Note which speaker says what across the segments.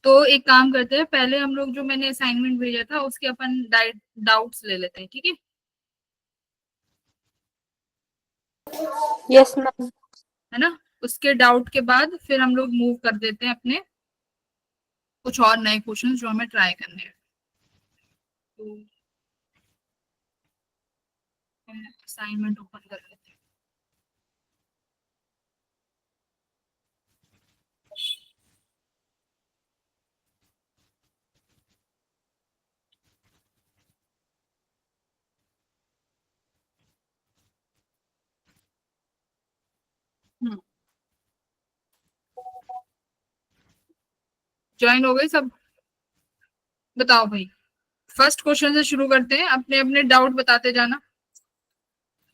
Speaker 1: तो एक काम करते हैं, पहले हम लोग जो मैंने असाइनमेंट भेजा था उसके अपन डाउट्स ले लेते हैं, ठीक है?
Speaker 2: Yes ma'am.
Speaker 1: है ना? उसके डाउट के बाद फिर हम लोग मूव कर देते हैं अपने कुछ और नए क्वेश्चंस जो हमें ट्राई करने हैं। तो असाइनमेंट ओपन कर लेते हैं। ज्वाइन हो गए सब? बताओ भाई, फर्स्ट क्वेश्चन से शुरू करते हैं, अपने अपने डाउट बताते जाना,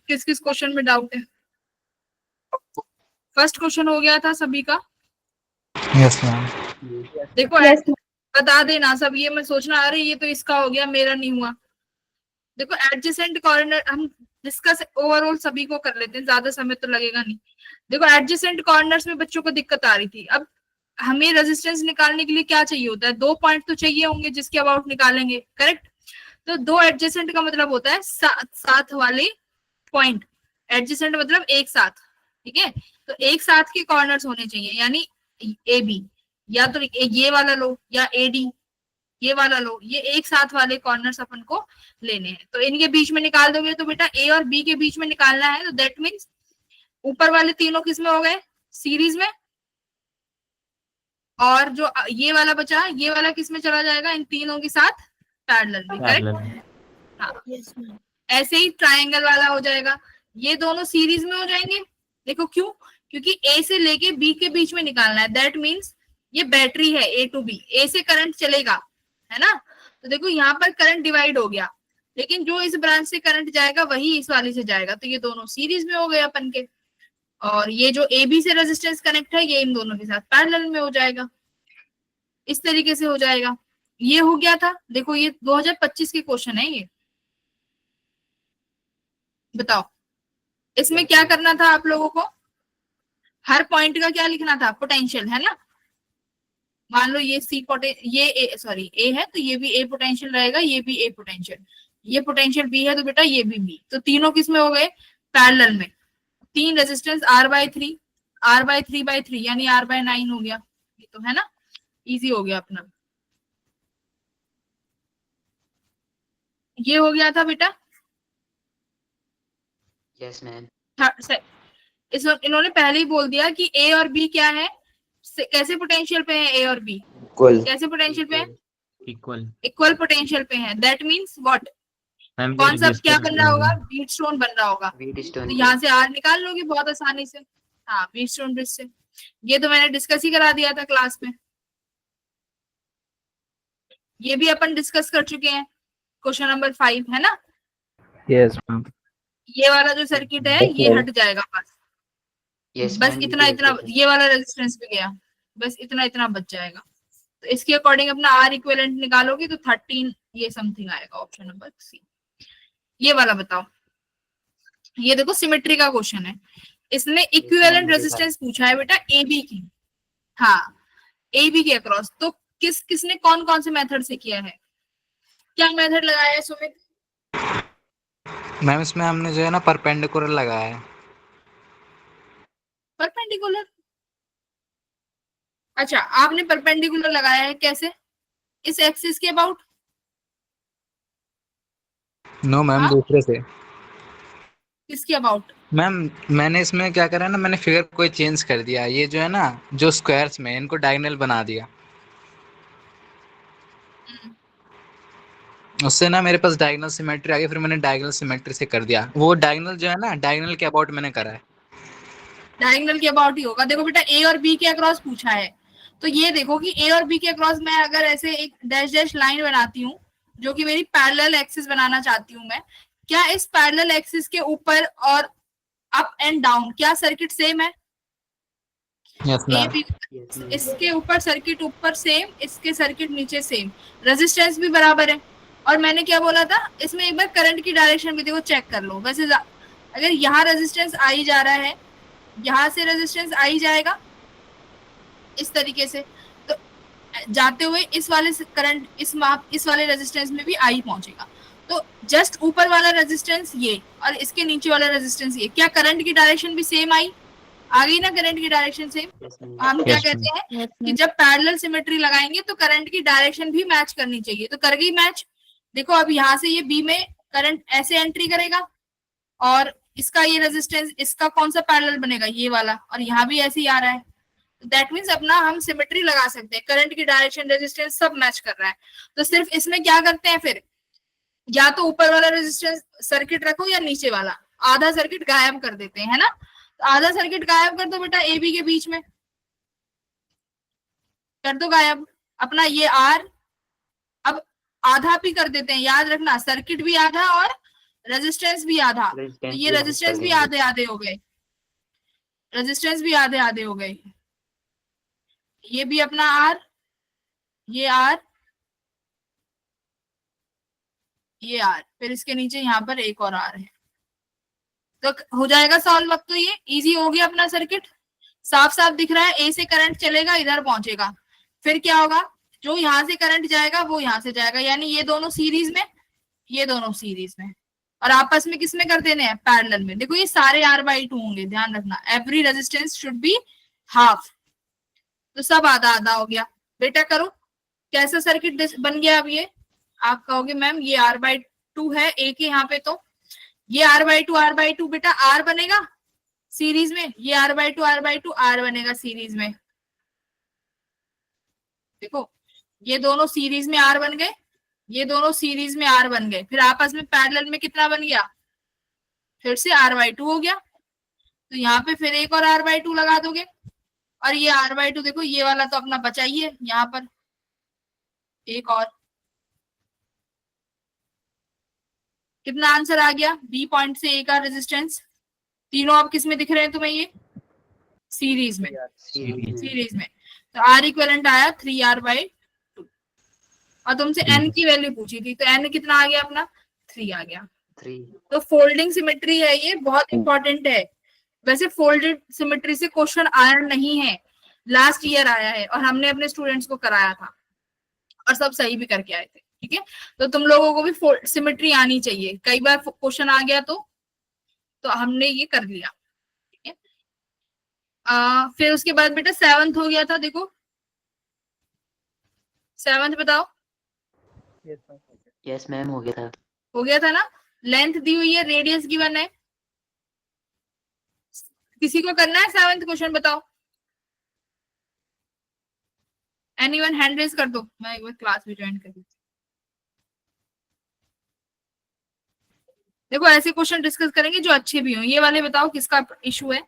Speaker 1: किस किस क्वेश्चन में डाउट है। फर्स्ट क्वेश्चन हो गया था सभी का?
Speaker 3: Yes ma'am.
Speaker 1: देखो
Speaker 2: यस
Speaker 1: बता देना सब, ये मैं सोचना अरे ये तो इसका हो गया मेरा नहीं हुआ। देखो एडजेसेंट कॉर्नर हम डिस्कस ओवरऑल सभी को कर लेते हैं, ज्यादा समय तो लगेगा नहीं। देखो एडजेसेंट कॉर्नर्स में बच्चों को दिक्कत आ रही थी। अब हमें रेजिस्टेंस निकालने के लिए क्या चाहिए होता है? 2 पॉइंट तो चाहिए होंगे जिसके अबाउट निकालेंगे, करेक्ट? तो 2 एडजेसेंट का मतलब होता है साथ वाले पॉइंट। एडजेसेंट मतलब एक साथ, ठीक है? तो एक साथ के कॉर्नर्स होने चाहिए, यानी ए बी, या तो ये वाला लो या ए डी, ये वाला लो, ये एक साथ वाले कॉर्नर्स अपन को लेने हैं। तो इनके बीच में निकाल दोगे तो बेटा ए और बी के बीच में निकालना है, तो दैट मीन्स ऊपर वाले तीनों किस में हो गए? सीरीज में। और जो ये वाला बचा, ये वाला किस में चला जाएगा? इन तीनों के साथ पैरेलल में, करेक्ट? हाँ, ऐसे ही ट्रायंगल वाला हो जाएगा, ये दोनों सीरीज में हो जाएंगे। देखो क्यों? क्योंकि ए से लेके बी के बीच में निकालना है, दैट मीन्स ये बैटरी है ए टू बी, ए से करंट चलेगा, है ना? तो देखो यहाँ पर करंट डिवाइड हो गया, लेकिन जो इस ब्रांच से करंट जाएगा वही इस वाली से जाएगा, तो ये दोनों सीरीज में हो गए अपन के। और ये जो ए बी से रेजिस्टेंस कनेक्ट है ये इन दोनों के साथ पैरेलल में हो जाएगा, इस तरीके से हो जाएगा। ये हो गया था। देखो ये 2025 के क्वेश्चन है ये। बताओ इसमें क्या करना था आप लोगों को? हर पॉइंट का क्या लिखना था? पोटेंशियल, है ना? मान लो ये सी ये ए, सॉरी ए है, तो ये भी ए पोटेंशियल रहेगा, ये भी ए पोटेंशियल, ये पोटेंशियल बी है, तो बेटा ये भी बी। तो तीनों किस में हो गए? पैरेलल में। तीन रेजिस्टेंस R/3 यानी R/9 हो गया, ये तो है ना? इजी हो गया अपना। ये हो गया था बेटा।
Speaker 4: Yes ma'am.
Speaker 1: इस इन्होंने पहले ही बोल दिया कि ए और बी क्या है, कैसे पोटेंशियल पे है? ए और बी
Speaker 4: इक्वल।
Speaker 1: कैसे पोटेंशियल पे है?
Speaker 3: इक्वल।
Speaker 1: इक्वल पोटेंशियल पे है, दैट मीन्स व्हाट? कौन सा क्या बन रहा होगा? बीट स्टोन बन रहा होगा। तो यहाँ से आर निकाल लोगे बहुत आसानी से। हाँ, बीट स्टोन ब्रिज से। ये तो मैंने डिस्कस ही करा दिया था क्लास में, ये भी अपन डिस्कस कर चुके हैं, क्वेश्चन नंबर 5, है ना?
Speaker 3: Yes ma'am.
Speaker 1: ये वाला जो सर्किट है ये हट जाएगा बस।
Speaker 4: यस
Speaker 1: बस इतना इतना, ये वाला रेजिस्टेंस भी गया, बस इतना इतना बच जाएगा। तो इसके अकॉर्डिंग अपना आर इक्विवेलेंट निकालोगे तो 13 ये समथिंग आएगा, ऑप्शन नंबर सी। ये वाला बताओ। ये देखो सिमेट्री का क्वेश्चन है, इसने इक्विवेलेंट रेजिस्टेंस पूछा है बेटा ए बी की। हाँ, ए बी के अक्रॉस। तो किसने कौन कौन से मेथड से किया है? क्या मेथड लगाया है सुमित?
Speaker 3: मैम इसमें हमने जो है ना परपेंडिकुलर लगाया है।
Speaker 1: परपेंडिकुलर? अच्छा, आपने परपेंडिकुलर लगाया है, कैसे? इस एक्सिस के अबाउट?
Speaker 3: नो मैम,
Speaker 1: हाँ,
Speaker 3: दूसरे से।
Speaker 1: किसके अबाउट?
Speaker 3: मैम मैंने इसमें क्या करा ना, मैंने फिगर कोई चेंज कर दिया, ये जो है ना जो स्क्वायर्स में इनको डायगोनल बना दिया, उससे ना मेरे पास डायगोनल सिमेट्री आ गई, फिर मैंने डायगोनल सिमेट्री से कर दिया। वो डायगोनल जो है ना, डायगोनल के अबाउट मैंने करा है।
Speaker 1: डायगोनल के अबाउट ही होगा। देखो बेटा ए और बी के अक्रॉस पूछा है, तो ये देखो कि ए और बी के अक्रॉस मैं अगर ऐसे एक डैश डैश लाइन बनाती हूँ जो कि मेरी पैरेलल एक्सिस बनाना चाहती हूँ मैं, क्या इस पैरेलल एक्सिस के ऊपर और अप एंड डाउन क्या सर्किट सेम है?
Speaker 3: यस
Speaker 1: ए
Speaker 3: मैम।
Speaker 1: बी, इसके ऊपर सर्किट ऊपर सेम, इसके सर्किट नीचे सेम, रेजिस्टेंस भी बराबर है। और मैंने क्या बोला था, इसमें एक बार करंट की डायरेक्शन भी देखो, चेक कर लो। वैसे अगर यहाँ रेजिस्टेंस आई जा रहा है, यहाँ से रेजिस्टेंस आई जाएगा इस तरीके से, तो जाते हुए इस वाले करंट इस वाले रेजिस्टेंस में भी आई पहुंचेगा। तो जस्ट ऊपर वाला रेजिस्टेंस ये और इसके नीचे वाला रेजिस्टेंस ये, क्या करंट की डायरेक्शन भी सेम आई? आ गई ना करंट की डायरेक्शन सेम?
Speaker 4: Yes, ma'am.
Speaker 1: हम क्या
Speaker 3: Yes,
Speaker 1: कहते हैं कि जब पैरेलल सिमेट्री लगाएंगे तो करंट की डायरेक्शन भी मैच करनी चाहिए। तो कर गई मैच। देखो अब यहाँ से ये बी में करंट ऐसे एंट्री करेगा और इसका ये रेजिस्टेंस इसका कौन सा पैरेलल बनेगा? ये वाला, और यहाँ भी ऐसे ही आ रहा है। दैट मीन्स अपना हम सिमेट्री लगा सकते हैं, करंट की डायरेक्शन रेजिस्टेंस सब मैच कर रहा है। तो सिर्फ इसमें क्या करते हैं फिर, या तो ऊपर वाला रेजिस्टेंस सर्किट रखो या नीचे वाला, आधा सर्किट गायब कर देते हैं, है ना। तो आधा सर्किट गायब कर दो बेटा ए बी के बीच में, कर दो गायब अपना ये आर। अब आधा भी कर देते हैं, याद रखना सर्किट भी आधा और रेजिस्टेंस भी आधा। तो
Speaker 4: Resistance
Speaker 1: ये
Speaker 4: भी add
Speaker 1: रेजिस्टेंस भी
Speaker 4: करेंगे।
Speaker 1: आधे आधे हो गए, रेजिस्टेंस भी आधे आधे हो गए। ये भी अपना आर, ये आर, ये आर, फिर इसके नीचे यहाँ पर एक और आर है। तो हो जाएगा सॉल्व। अब तो ये इजी हो गया अपना सर्किट, साफ साफ दिख रहा है। ए से करंट चलेगा इधर पहुंचेगा, फिर क्या होगा, जो यहाँ से करंट जाएगा वो यहाँ से जाएगा, यानी ये दोनों सीरीज में, ये दोनों सीरीज में, और आपस में किस में कर देने हैं? पैरेलल में। देखो ये सारे R/2 होंगे, ध्यान रखना every resistance should be half. तो सब आधा आधा हो गया। बेटा करो कैसा सर्किट बन गया। अब ये आप कहोगे मैम ये R/2 है एक ही यहाँ पे, तो ये R/2 बेटा R बनेगा सीरीज में, ये R/2 R बनेगा सीरीज में। देखो ये दोनों सीरीज में R बन गए, ये दोनों सीरीज में R बन गए, फिर आपस में पैरेलल में कितना बन गया? फिर से R/2 हो गया। तो यहाँ पे फिर एक और R/2 लगा दोगे, और ये R/2 देखो ये वाला तो अपना बचा ही है, यहाँ पर एक और। कितना आंसर आ गया? B पॉइंट से A का रेजिस्टेंस। तीनों अब किस में दिख रहे हैं तुम्हें? ये सीरीज में, सीरीज में। तो R इक्विवेलेंट आया 3R/2। और तुमसे N की वैल्यू पूछी थी, तो N कितना आ गया अपना? 3 आ गया।
Speaker 4: 3
Speaker 1: तो फोल्डिंग सिमेट्री है, ये बहुत इंपॉर्टेंट है। वैसे फोल्डेड सिमेट्री से क्वेश्चन आया नहीं है, लास्ट ईयर आया है और हमने अपने स्टूडेंट्स को कराया था और सब सही भी करके आए थे। ठीक है, तो तुम लोगों को भी सिमेट्री आनी चाहिए। कई बार क्वेश्चन आ गया तो हमने ये कर लिया। ठीक है, फिर उसके बाद बेटा 7th हो गया था। देखो 7th बताओ।
Speaker 4: यस मैम हो गया था।
Speaker 1: हो गया था ना। लेंथ दी हुई है, रेडियस गिवन है। किसी को करना है 7th क्वेश्चन? बताओ, एनीवन हैंड रेज कर दो, मैं एक बार क्लास भी ज्वाइन कर। देखो ऐसे क्वेश्चन डिस्कस करेंगे जो अच्छे भी हो। ये वाले बताओ किसका इशू है?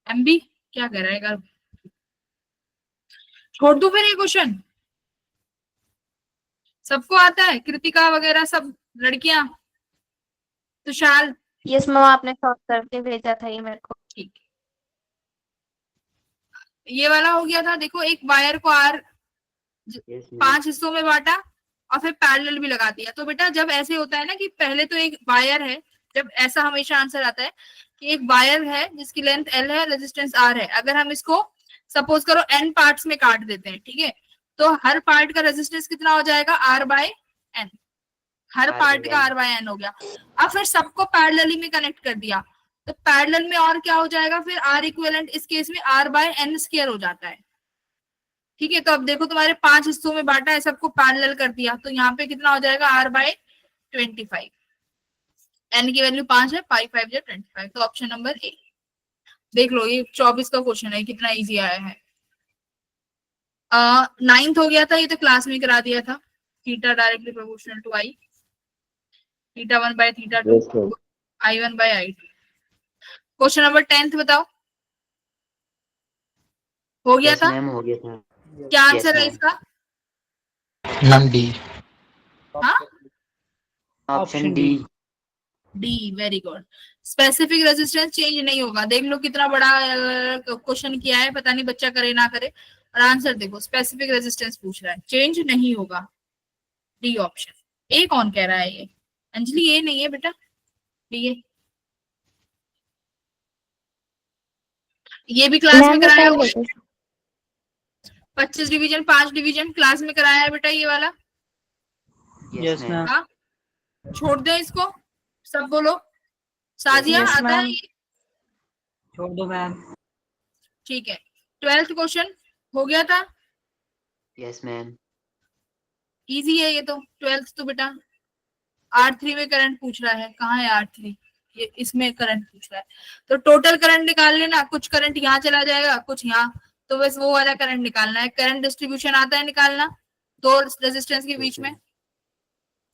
Speaker 1: MB क्या कर रहा है? कर छोड़ दो फिर ये क्वेश्चन। सबको आता है, कृतिका वगैरह सब लड़कियां, तुषार?
Speaker 2: यस मैम, आपने सॉल्व करके भेजा था ये मेरे को।
Speaker 1: ठीक, ये वाला हो गया था। देखो एक वायर को R
Speaker 4: यस
Speaker 1: 5 हिस्सों में बांटा और फिर पैरेलल भी लगा दिया। तो बेटा जब ऐसे होता है ना कि पहले तो एक वायर है, जब ऐसा हमेशा आंसर आता है कि एक वायर है जिसकी लेंथ L है, रेजिस्टेंस R है। अगर हम इसको सपोज करो n पार्ट्स में काट देते हैं, ठीक है, तो हर पार्ट का रेजिस्टेंस कितना हो जाएगा? R/n। हर पार्ट का R/n हो गया। अब फिर सबको पैरेलली में कनेक्ट कर दिया, तो पैरेलल में और क्या हो जाएगा फिर? R इक्विवेलेंट इस केस में R/n² हो जाता है। ठीक है, तो अब देखो तुम्हारे 5 हिस्सों में बांटा है, सबको पैरेलल कर दिया, तो यहाँ पे कितना हो जाएगा? R/25। n की वैल्यू 5 है, 5 5 25। तो ऑप्शन नंबर ए। देख लो ये 24 का क्वेश्चन है, कितना इजी आया है। 9th हो गया था, ये तो क्लास में करा दिया था। Theta directly proportional to I, θ1/θ2, I1/I2। Question number 10th बताओ। हो गया था?
Speaker 4: मैम हो गया था।
Speaker 1: क्या आंसर है
Speaker 4: ma'am.
Speaker 1: इसका?
Speaker 3: Ma'am D.
Speaker 1: हाँ,
Speaker 4: option D.
Speaker 1: D, very good. Specific resistance change नहीं होगा। देख लो कितना बड़ा क्वेश्चन किया है, पता नहीं बच्चा करे ना करे। और आंसर देखो, स्पेसिफिक रेजिस्टेंस पूछ रहा है, चेंज नहीं होगा। D option. ए कौन कह रहा है? ये अंजलि ये नहीं है बेटा, ये भी क्लास में
Speaker 2: मैम मैं
Speaker 1: कराया
Speaker 2: कर
Speaker 1: होगा।
Speaker 2: लेती हूँ।
Speaker 1: 25 डिवीजन 5 डिवीजन क्लास में कराया है बेटा ये वाला।
Speaker 4: Yes ma'am.
Speaker 1: हाँ, छोड़ दे इसको, सब बोलो। साजिया
Speaker 2: Yes,
Speaker 1: आता है
Speaker 2: ma'am.
Speaker 1: ये?
Speaker 5: छोड़ दो मैम।
Speaker 1: ठीक है, 12th क्वेश्चन हो गया था,
Speaker 4: यस मैम।
Speaker 1: इजी है ये तो। 12th तो बेटा R3 में करंट पूछ रहा है, कहाँ है R3, ये इसमें करंट पूछ रहा है। तो टोटल करंट निकाल लेना, कुछ करंट यहाँ चला जाएगा कुछ यहाँ, तो बस वो वाला करंट निकालना है। करंट डिस्ट्रीब्यूशन आता है निकालना, दो रेजिस्टेंस के बीच में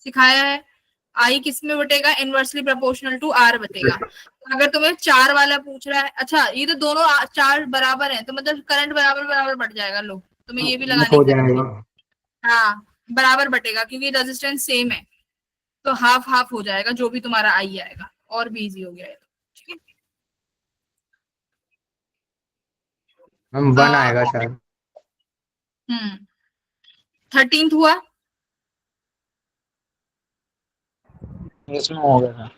Speaker 1: सिखाया है। आई किस में बटेगा, इनवर्सली प्रोपोर्शनल टू आर बटेगा। तो अगर तुम्हें 4 वाला पूछ रहा है, अच्छा ये तो दोनों 4 बराबर है, तो मतलब करंट बराबर बराबर बढ़ जाएगा। लो तुम्हें ये भी लगाने
Speaker 5: हो
Speaker 1: की जरूरत
Speaker 5: जाएगा।
Speaker 1: है। हाँ बराबर बटेगा क्योंकि रेजिस्टेंस सेम है, तो हाफ हाफ हो जाएगा जो भी तुम्हारा आई आएगा, और भी इजी हो गया है तो। ठीक है,
Speaker 5: मैम 1 आएगा शायद।
Speaker 1: 13th हुआ।
Speaker 3: इसमें हो गया था।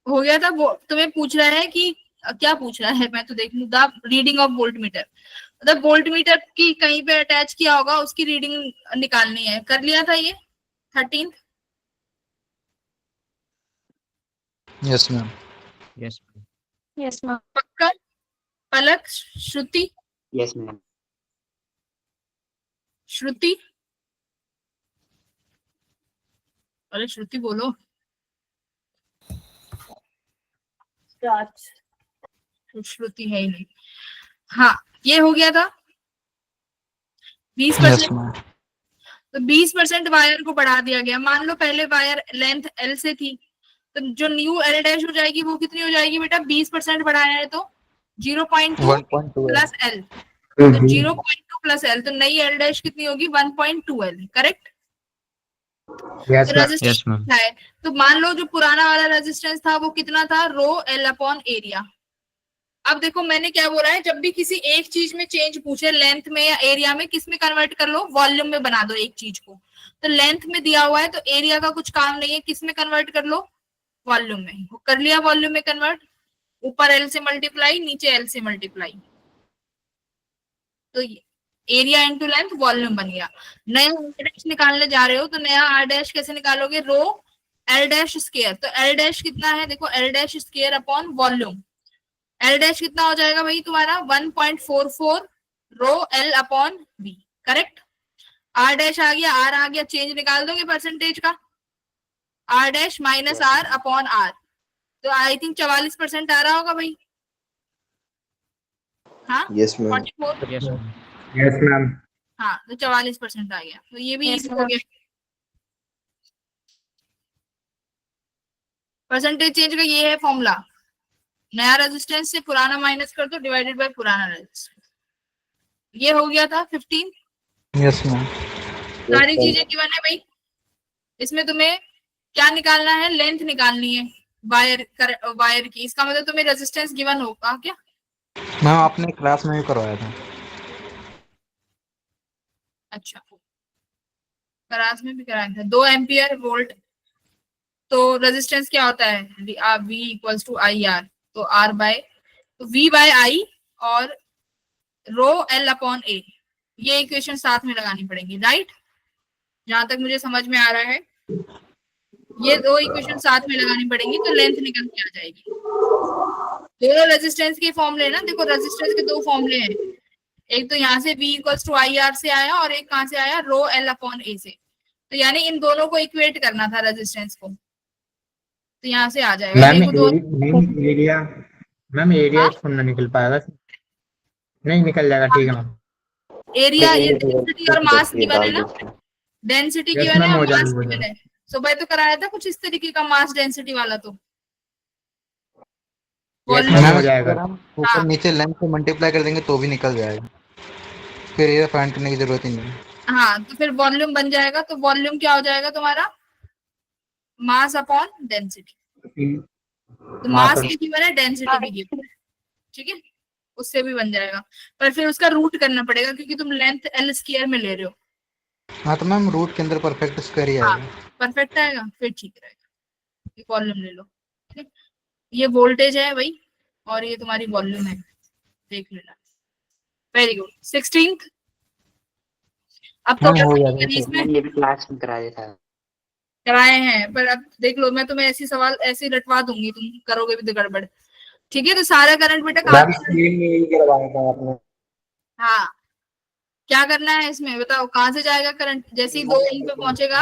Speaker 1: हो गया था। वो तुम्हें पूछ रहा है कि क्या पूछ रहा है, मैं तो देख लूं। The reading of volt meter, मतलब वोल्ट मीटर की कहीं पे अटैच किया होगा उसकी रीडिंग निकालनी है। कर लिया था ये 13th?
Speaker 3: Yes ma'am.
Speaker 5: Yes
Speaker 2: Yes, ma'am.
Speaker 1: पक्का? पलक, श्रुति,
Speaker 4: यस मैम।
Speaker 1: श्रुति, अरे श्रुति बोलो। श्रुति है ही नहीं। हाँ ये हो गया था 20%।
Speaker 3: Yes ma'am.
Speaker 1: तो 20% वायर को बढ़ा दिया गया। मान लो पहले वायर लेंथ L से थी, तो जो न्यू L डैश हो जाएगी वो कितनी हो जाएगी बेटा, 20% बढ़ाया है तो 0.2
Speaker 3: 1.2
Speaker 1: प्लस L, तो 0.2 प्लस L, तो नई L डैश कितनी होगी 1.2 L, करेक्ट।
Speaker 5: यस
Speaker 1: तो
Speaker 5: मैम।
Speaker 1: रेजिस्टेंस है, तो मान लो जो पुराना वाला रेजिस्टेंस था वो कितना था, रो L अपॉन एरिया। अब देखो मैंने क्या बोला है, जब भी किसी एक चीज में चेंज पूछे लेंथ में या एरिया में, किस में कन्वर्ट कर लो, वॉल्यूम में बना दो एक चीज को। तो लेंथ में दिया हुआ है तो एरिया का कुछ काम नहीं है, किस में कन्वर्ट कर लो, वॉल्यूम में। कर लिया वॉल्यूम में कन्वर्ट, ऊपर L से मल्टीप्लाई नीचे L से मल्टीप्लाई, तो एरिया इंटू लेंथ वॉल्यूम बन गया। नया R डैश निकालने जा रहे हो तो नया R डैश कैसे निकालोगे, रो L डैश स्क्वायर। तो L डैश कितना है, देखो L dash square upon volume. L dash कितना हो जाएगा भाई तुम्हारा 1.44 rho L upon V, correct. R dash आ गया, R आ गया, चेंज निकाल दोगे परसेंटेज का, R dash minus R upon R, तो आई थिंक 44% आ रहा होगा भाई। हाँ
Speaker 6: यस मैम।
Speaker 1: 44,
Speaker 5: yes ma'am.
Speaker 1: हाँ तो 44% आ गया, तो ये भी
Speaker 2: Yes,
Speaker 1: इजी हो
Speaker 2: ma'am.
Speaker 1: गया। परसेंटेज चेंज का ये है फॉर्मूला, नया रेजिस्टेंस से पुराना माइनस कर दो डिवाइडेड बाय पुराना रेजिस्टेंस। ये हो गया था 15।
Speaker 3: Yes ma'am.
Speaker 1: सारी चीजें गिवन है भाई। इसमें तुम्हें क्या निकालना है, लेंथ निकालनी है वायर की। इसका मतलब तुम्हें रेजिस्टेंस गिवन होगा क्या?
Speaker 3: मैम आपने क्लास में भी करवाया था।
Speaker 1: अच्छा क्लास में भी कराया था। 2 एम्पियर वोल्ट, तो रेजिस्टेंस क्या होता है, V equals to I R, तो R बाय, तो V बाय आई और रो L अपॉन A, ये इक्वेशन साथ में लगानी पड़ेगी, राइट। जहां तक मुझे समझ में आ रहा है ये दो इक्वेशन साथ में लगानी पड़ेंगी तो लेंथ निकल के आ जाएगी। दोनों रेजिस्टेंस के फॉर्मूले ना, देखो रेजिस्टेंस के 2 फॉर्मूले हैं, एक तो यहाँ से V equals to I R से आया और एक कहां से आया, रो L अपॉन A से। तो यानी इन दोनों को इक्वेट करना था रेजिस्टेंस को, तो यहाँ से आ जाएगा।
Speaker 5: मैम
Speaker 1: देखो दो,
Speaker 5: एरिया, मैम एरिया
Speaker 1: हाँ?
Speaker 5: इसमें ना निकल पाएगा। नहीं निकल जाएगा, ठीक है मैम।
Speaker 1: एरिया ये डेंसिटी और मास गिवन है ना, डेंसिटी
Speaker 5: यस
Speaker 1: गिवन है
Speaker 5: मैम,
Speaker 1: और
Speaker 5: हो
Speaker 1: मास
Speaker 5: जाएगा।
Speaker 1: गिवन है। सुबह तो कराया था कुछ इस तरीके का मास डेंसिटी वाला, तो
Speaker 5: यस
Speaker 1: वॉल्यूम,
Speaker 5: मैम, हो जाएगा।
Speaker 3: अगर हम ऊपर
Speaker 1: हाँ
Speaker 3: नीचे लेंथ से मल्टीप्लाई कर देंगे तो भी निकल जाएगा, फिर ये फाइंड करने की जरूरत ही नहीं।
Speaker 1: हाँ, तो फिर वॉल्यूम बन जाएगा। तो वॉल्यूम क्या हो जाएगा तुम्हारा, मास अपॉन डेंसिटी। तो मास भी गिवन है, डेंसिटी भी गिवन है, ठीक है, उससे भी बन जाएगा। पर फिर उसका रूट करना पड़ेगा क्योंकि तुम लेंथ L स्क्वायर में ले रहे हो,
Speaker 3: हाँ तो मैम रूट के अंदर परफेक्ट स्क्वायर ही
Speaker 1: हाँ
Speaker 3: आएगा।
Speaker 1: परफेक्ट आएगा, फिर ठीक रहेगा। ये वॉल्यूम ले लो, ठीक है। ये वोल्टेज है भाई, और ये तुम्हारी वॉल्यूम है, देख लेना। Very good. 16th, अब तो
Speaker 5: मैम हो गया
Speaker 1: करेंगे
Speaker 5: था।
Speaker 1: इसमें,
Speaker 4: मैम ये भी क्लास में करा देता है।
Speaker 1: कराए हैं, पर अब देख लो, मैं तुम्हें ऐसी सवाल ऐसे रटवा दूंगी, तुम करोगे भी तो गड़बड़। ठीक है, तो सारा करंट बेटा कहाँ
Speaker 5: मैम
Speaker 1: से,
Speaker 5: स्क्रीन में यही करवाया था आपने।
Speaker 1: हाँ क्या करना है इसमें बताओ, कहाँ से जाएगा करंट, जैसे ही 2 ओम पे पहुंचेगा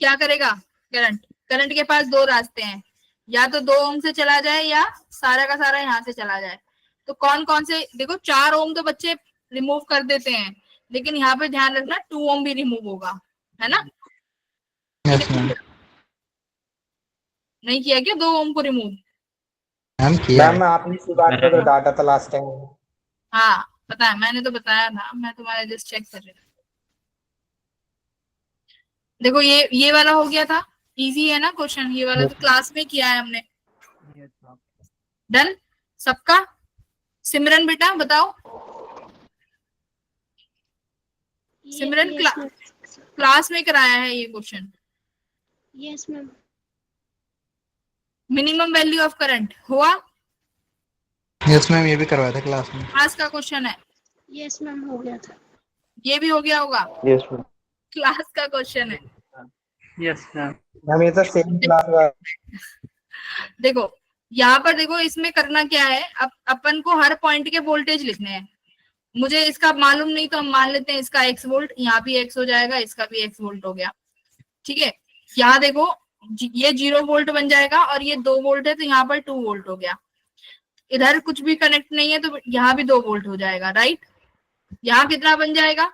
Speaker 1: क्या करेगा करंट। करंट के पास दो रास्ते हैं, या तो 2 ओम से चला जाए या सारा का सारा यहाँ से चला जाए। तो कौन कौन से, देखो 4 ओम तो बच्चे रिमूव कर देते हैं, लेकिन यहाँ पे ध्यान रखना 2 ओम भी रिमूव होगा, है ना।
Speaker 3: Yes ma'am.
Speaker 1: नहीं किया क्या 2 ओम को रिमूव?
Speaker 3: मैम किया
Speaker 5: मैम
Speaker 3: है।
Speaker 5: आपने इसी बात पे तो डाटा था लास्ट टाइम।
Speaker 1: हाँ पता है, मैंने तो बताया था, मैं तुम्हारा जस्ट चेक कर रही हूँ। देखो ये वाला हो गया था, इजी है ना क्वेश्चन, ये वाला तो क्लास में किया है हमने। डन सबका। सिमरन बेटा बताओ, सिमरन क्लास में कराया है ये question.
Speaker 6: Yes ma'am.
Speaker 1: Minimum value of current हुआ,
Speaker 3: यस मैम ये भी करवाया था क्लास में।
Speaker 1: क्लास का क्वेश्चन है,
Speaker 6: यस मैम हो गया था।
Speaker 1: ये भी हो गया होगा,
Speaker 5: यस मैम।
Speaker 1: क्लास का क्वेश्चन है।
Speaker 5: Yes ma'am. मैम ये तो सेम क्लास का।
Speaker 1: देखो यहाँ पर देखो, इसमें करना क्या है, अब अपन को हर पॉइंट के वोल्टेज लिखने हैं। मुझे इसका मालूम नहीं तो हम मान लेते हैं इसका x वोल्ट, यहाँ भी x हो जाएगा, इसका भी x वोल्ट हो गया, ठीक है। यहाँ देखो ये 0 वोल्ट बन जाएगा, और ये 2 वोल्ट है तो यहाँ पर 2 वोल्ट हो गया। इधर कुछ भी कनेक्ट नहीं है तो यहाँ भी 2 वोल्ट हो जाएगा, राइट। यहाँ कितना बन जाएगा,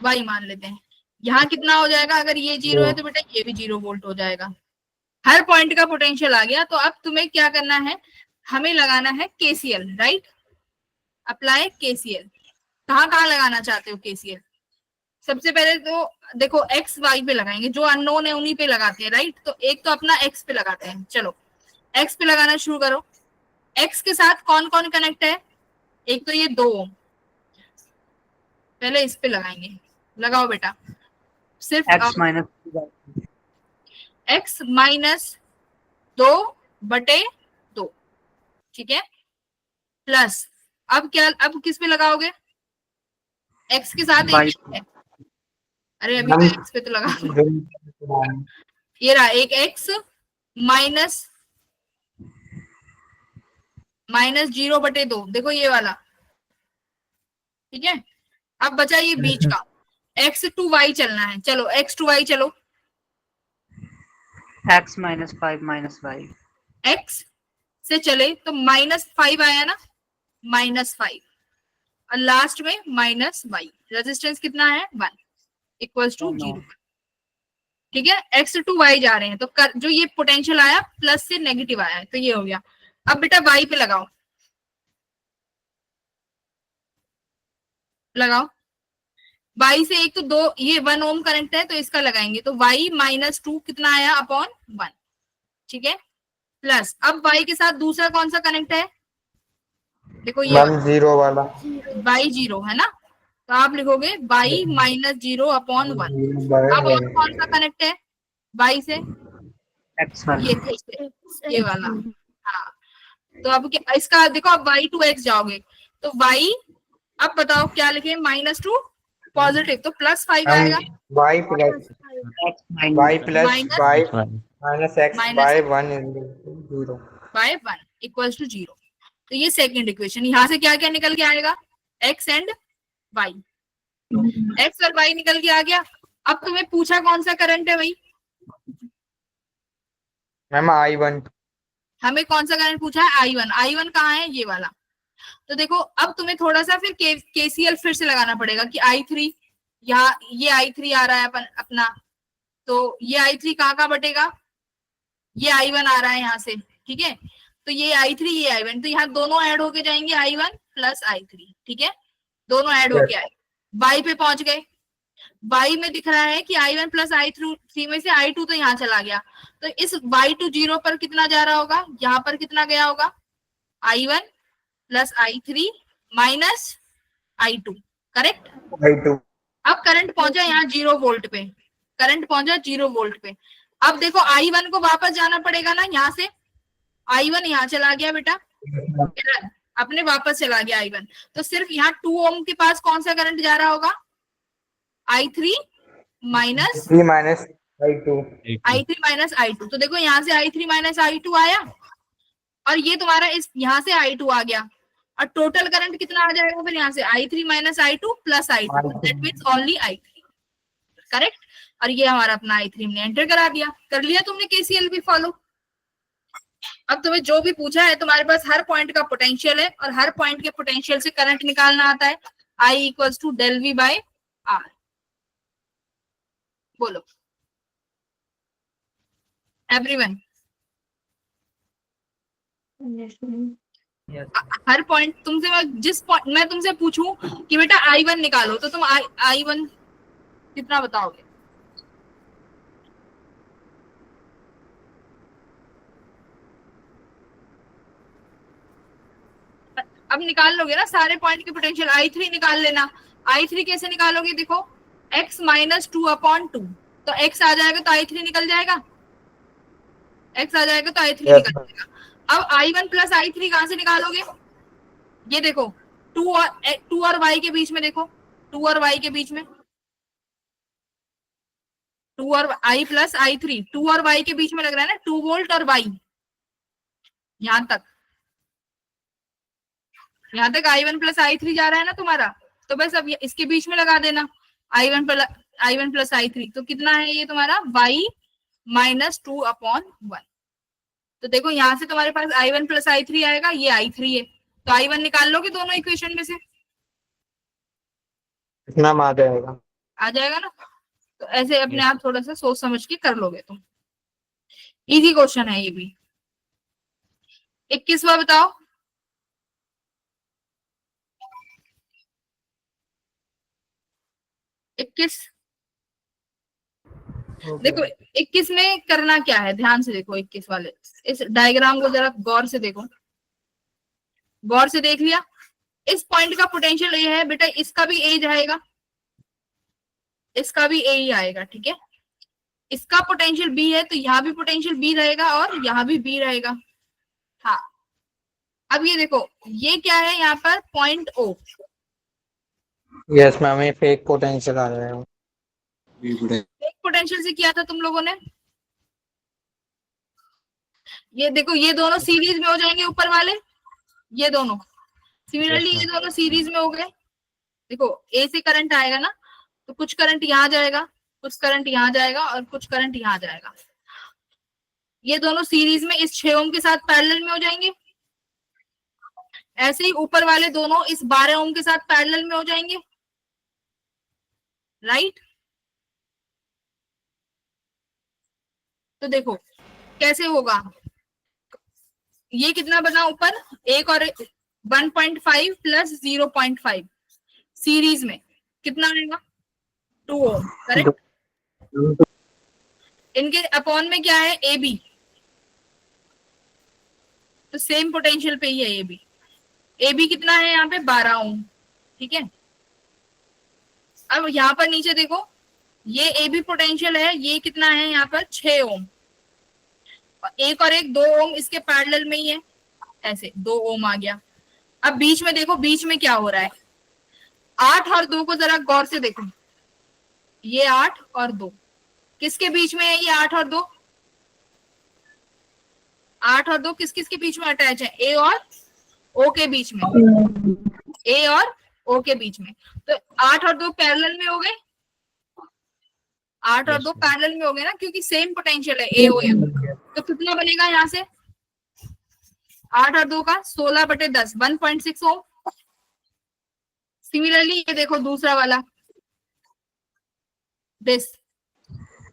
Speaker 1: y मान लेते हैं। यहाँ कितना हो जाएगा, अगर ये 0 है तो बेटा ये भी 0 वोल्ट हो जाएगा। हर पॉइंट का पोटेंशियल आ गया। तो अब तुम्हें क्या करना है, हमें लगाना है केसीएल, राइट। Apply KCL. कहाँ कहाँ लगाना चाहते हो केसीएल? सबसे पहले तो देखो एक्स वाई पे लगाएंगे, जो अननोन है उन्हीं पे लगाते हैं, राइट। तो एक तो अपना एक्स पे लगाते हैं, चलो एक्स पे लगाना शुरू करो। एक्स के साथ कौन कौन कनेक्ट है, एक तो ये 2 ओम, पहले इस पे लगाएंगे, लगाओ बेटा। सिर्फ x माइनस 2/2, ठीक है, प्लस अब क्या, अब किस पे लगाओगे, x के साथ एक है। अरे अभी तो x पे तो लगा, ये रहा एक x माइनस 0/2, देखो ये वाला, ठीक है। अब बचा ये बीच का, x to y चलना है, चलो x to y चलो।
Speaker 7: x minus 5 minus y।
Speaker 1: x से चले तो -5 आया ना, -5, और लास्ट में -y, रेजिस्टेंस कितना है 1 इक्वल्स टू 0, ठीक है। x टू y जा रहे हैं तो जो ये पोटेंशियल आया प्लस से नेगेटिव आया है, तो ये हो गया। अब बेटा y पे लगाओ, लगाओ y से एक तो 2, ये 1 ओम करंट है तो इसका लगाएंगे, तो y -2 कितना आया अपॉन 1, ठीक है, प्लस अब y के साथ दूसरा कौन सा कनेक्ट है, देखो ये
Speaker 5: 0 वाला।
Speaker 1: y 0 है ना, तो आप लिखोगे y -0 अपॉन 1। अब और कौन सा कनेक्ट है y से,
Speaker 7: x वाला।
Speaker 1: ये वाला, हाँ। तो अब क्या, इसका देखो अब y to x जाओगे तो y, अब बताओ क्या लिखे, -2 पॉजिटिव तो +5 आएगा,
Speaker 5: y plus
Speaker 7: x minus
Speaker 5: y minus x by 1 × 0
Speaker 1: by 1 equals to 0। तो ये सेकंड इक्वेशन, यहाँ से क्या क्या निकल के आएगा, x एंड y, x और y निकल के आ गया। अब तुम्हें पूछा कौन सा करंट है भाई,
Speaker 5: मैम I1।
Speaker 1: हमें कौन सा करंट पूछा है, I1। I1 कहाँ है, ये वाला। तो देखो अब तुम्हें थोड़ा सा फिर केसीएल फिर से लगाना पड़ेगा कि I3, यहाँ ये I3 आ रहा है अपना, तो ये I3 कहाँ कहाँ बटेगा, ये I1 आ रहा है यहाँ से, ठीक है। तो ये I3 ये I1, तो यहाँ दोनों ऐड होके जाएंगे, I1 प्लस I3, ठीक है, दोनों ऐड होके आए। y पे पहुंच गए, y में दिख रहा है कि I1 प्लस I3 में से I2 तो यहाँ चला गया, तो इस y to 0 पर कितना जा रहा होगा, यहाँ पर कितना गया होगा, I1 plus I3 minus I2, correct.
Speaker 5: I2
Speaker 1: अब करंट पहुंचा यहाँ 0 वोल्ट पे, करंट पहुंचा 0 वोल्ट पे। अब देखो I1 को वापस जाना पड़ेगा ना, यहाँ से I1 यहाँ चला गया बेटा, अपने वापस चला गया I1, तो सिर्फ यहाँ 2 ओम के पास कौन सा करंट जा रहा होगा, I3 minus
Speaker 5: 3 minus I2
Speaker 1: I3 minus I2। तो देखो यहाँ से I3 माइनस I2 आया, और ये तुम्हारा इस यहाँ से I2 आ गया, और टोटल करंट कितना आ जाएगा फिर यहाँ से I3 minus I2 plus I2, that means only I3, correct. और ये हमारा अपना I3 हमने एंटर करा दिया, कर लिया तुमने KCL भी फॉलो। अब तुम्हें जो भी पूछा है, तुम्हारे पास हर पॉइंट का पोटेंशियल है, और हर पॉइंट के पोटेंशियल से करंट निकालना आता है, I equals to del V by R। बोलो एवरीवन, हर पॉइंट तुमसे जिस पॉइंट मैं तुमसे पूछूं कि बेटा I1 निकालो, तो तुम I1 कितना बताओगे? अब निकाल लोगे ना सारे पॉइंट के पोटेंशियल, I3 निकाल लेना। I3 कैसे निकालोगे? देखो x माइनस 2/2, तो x आ जाएगा तो I3 निकल जाएगा, x आ जाएगा तो I3 निकल जाएगा। अब I1 प्लस I3 कहां से निकालोगे? ये देखो 2 और y के बीच में, देखो 2 और y के बीच में, 2 और I प्लस I3, 2 और y के बीच में लग रहा है ना, 2 वोल्ट और y, यहां तक I1 प्लस I3 जा रहा है ना तुम्हारा, तो बस अब इसके बीच में लगा देना I1 प्लस I3, तो कितना है ये तुम्हारा y माइनस 2/1। तो देखो यहाँ से तुम्हारे पास I1 प्लस I3 आएगा, ये I3 है, तो I1 निकाल लोगे दोनों इक्वेशन में से,
Speaker 5: इतना आ जाएगा,
Speaker 1: आ जाएगा ना। तो ऐसे अपने आप थोड़ा सा सोच समझ के कर लोगे तुम, इजी क्वेश्चन है ये भी। 21वां बताओ। देखो 21 में करना क्या है, ध्यान से देखो 21 वाले इस डायग्राम को जरा गौर से देखो, गौर से देख लिया। इस पॉइंट का पोटेंशियल ये है बेटा, इसका भी ए जाएगा, इसका भी ए ही आएगा, ठीक है। इसका पोटेंशियल बी है, तो यहाँ भी पोटेंशियल बी रहेगा और यहाँ भी बी रहेगा। हाँ, अब ये देखो ये क्या है यहाँ पर, पॉइंट ओ।
Speaker 5: यस मैम, ये फेक पोटेंशियल आ रहा है।
Speaker 1: एक पोटेंशियल से किया था तुम लोगों ने, ये देखो ये दोनों सीरीज में हो जाएंगे ऊपर वाले, ये दोनों सिमिलरली ये दोनों सीरीज में हो गए। देखो ए से करंट आएगा ना, तो कुछ करंट यहाँ जाएगा, कुछ करंट यहाँ जाएगा और कुछ करंट यहाँ जाएगा। ये दोनों सीरीज में इस 6 ओम के साथ पैरेलल में हो जाएंगे। ऐसे ही ऊपर वाले दोनों इस 12 ओम के साथ पैरेलल में हो जाएंगे, राइट। तो देखो कैसे होगा, ये कितना बना ऊपर, एक और 1.5 प्लस 0.5 सीरीज में कितना आएगा, 2 ओम, करेक्ट। इनके अपॉन में क्या है, ए बी, तो सेम पोटेंशियल पे ही है ए बी। ए बी कितना है यहाँ पे, 12 ओम, ठीक है। अब यहाँ पर नीचे देखो, ये ए बी पोटेंशियल है, ये कितना है यहाँ पर, 6 ओम, एक और एक 2 ओम इसके पैरेलल में ही है, ऐसे 2 ओम आ गया। अब बीच में देखो, बीच में क्या हो रहा है, 8 और 2 को जरा गौर से देखो, ये 8 और 2 किसके बीच में है, ये 8 और 2, 8 और 2 किस किस के बीच में अटैच है, ए और ओ के बीच में, ए और ओ के बीच में। तो 8 और 2 पैरेलल में हो गए, 8 और 2 पैरेलल में हो गए ना, क्योंकि सेम पोटेंशियल है ए ओ एम। तो कितना बनेगा यहाँ से, 8 और 2 का 16/10, 1.6 ओम। सिमिलरली ये देखो दूसरा वाला दिस,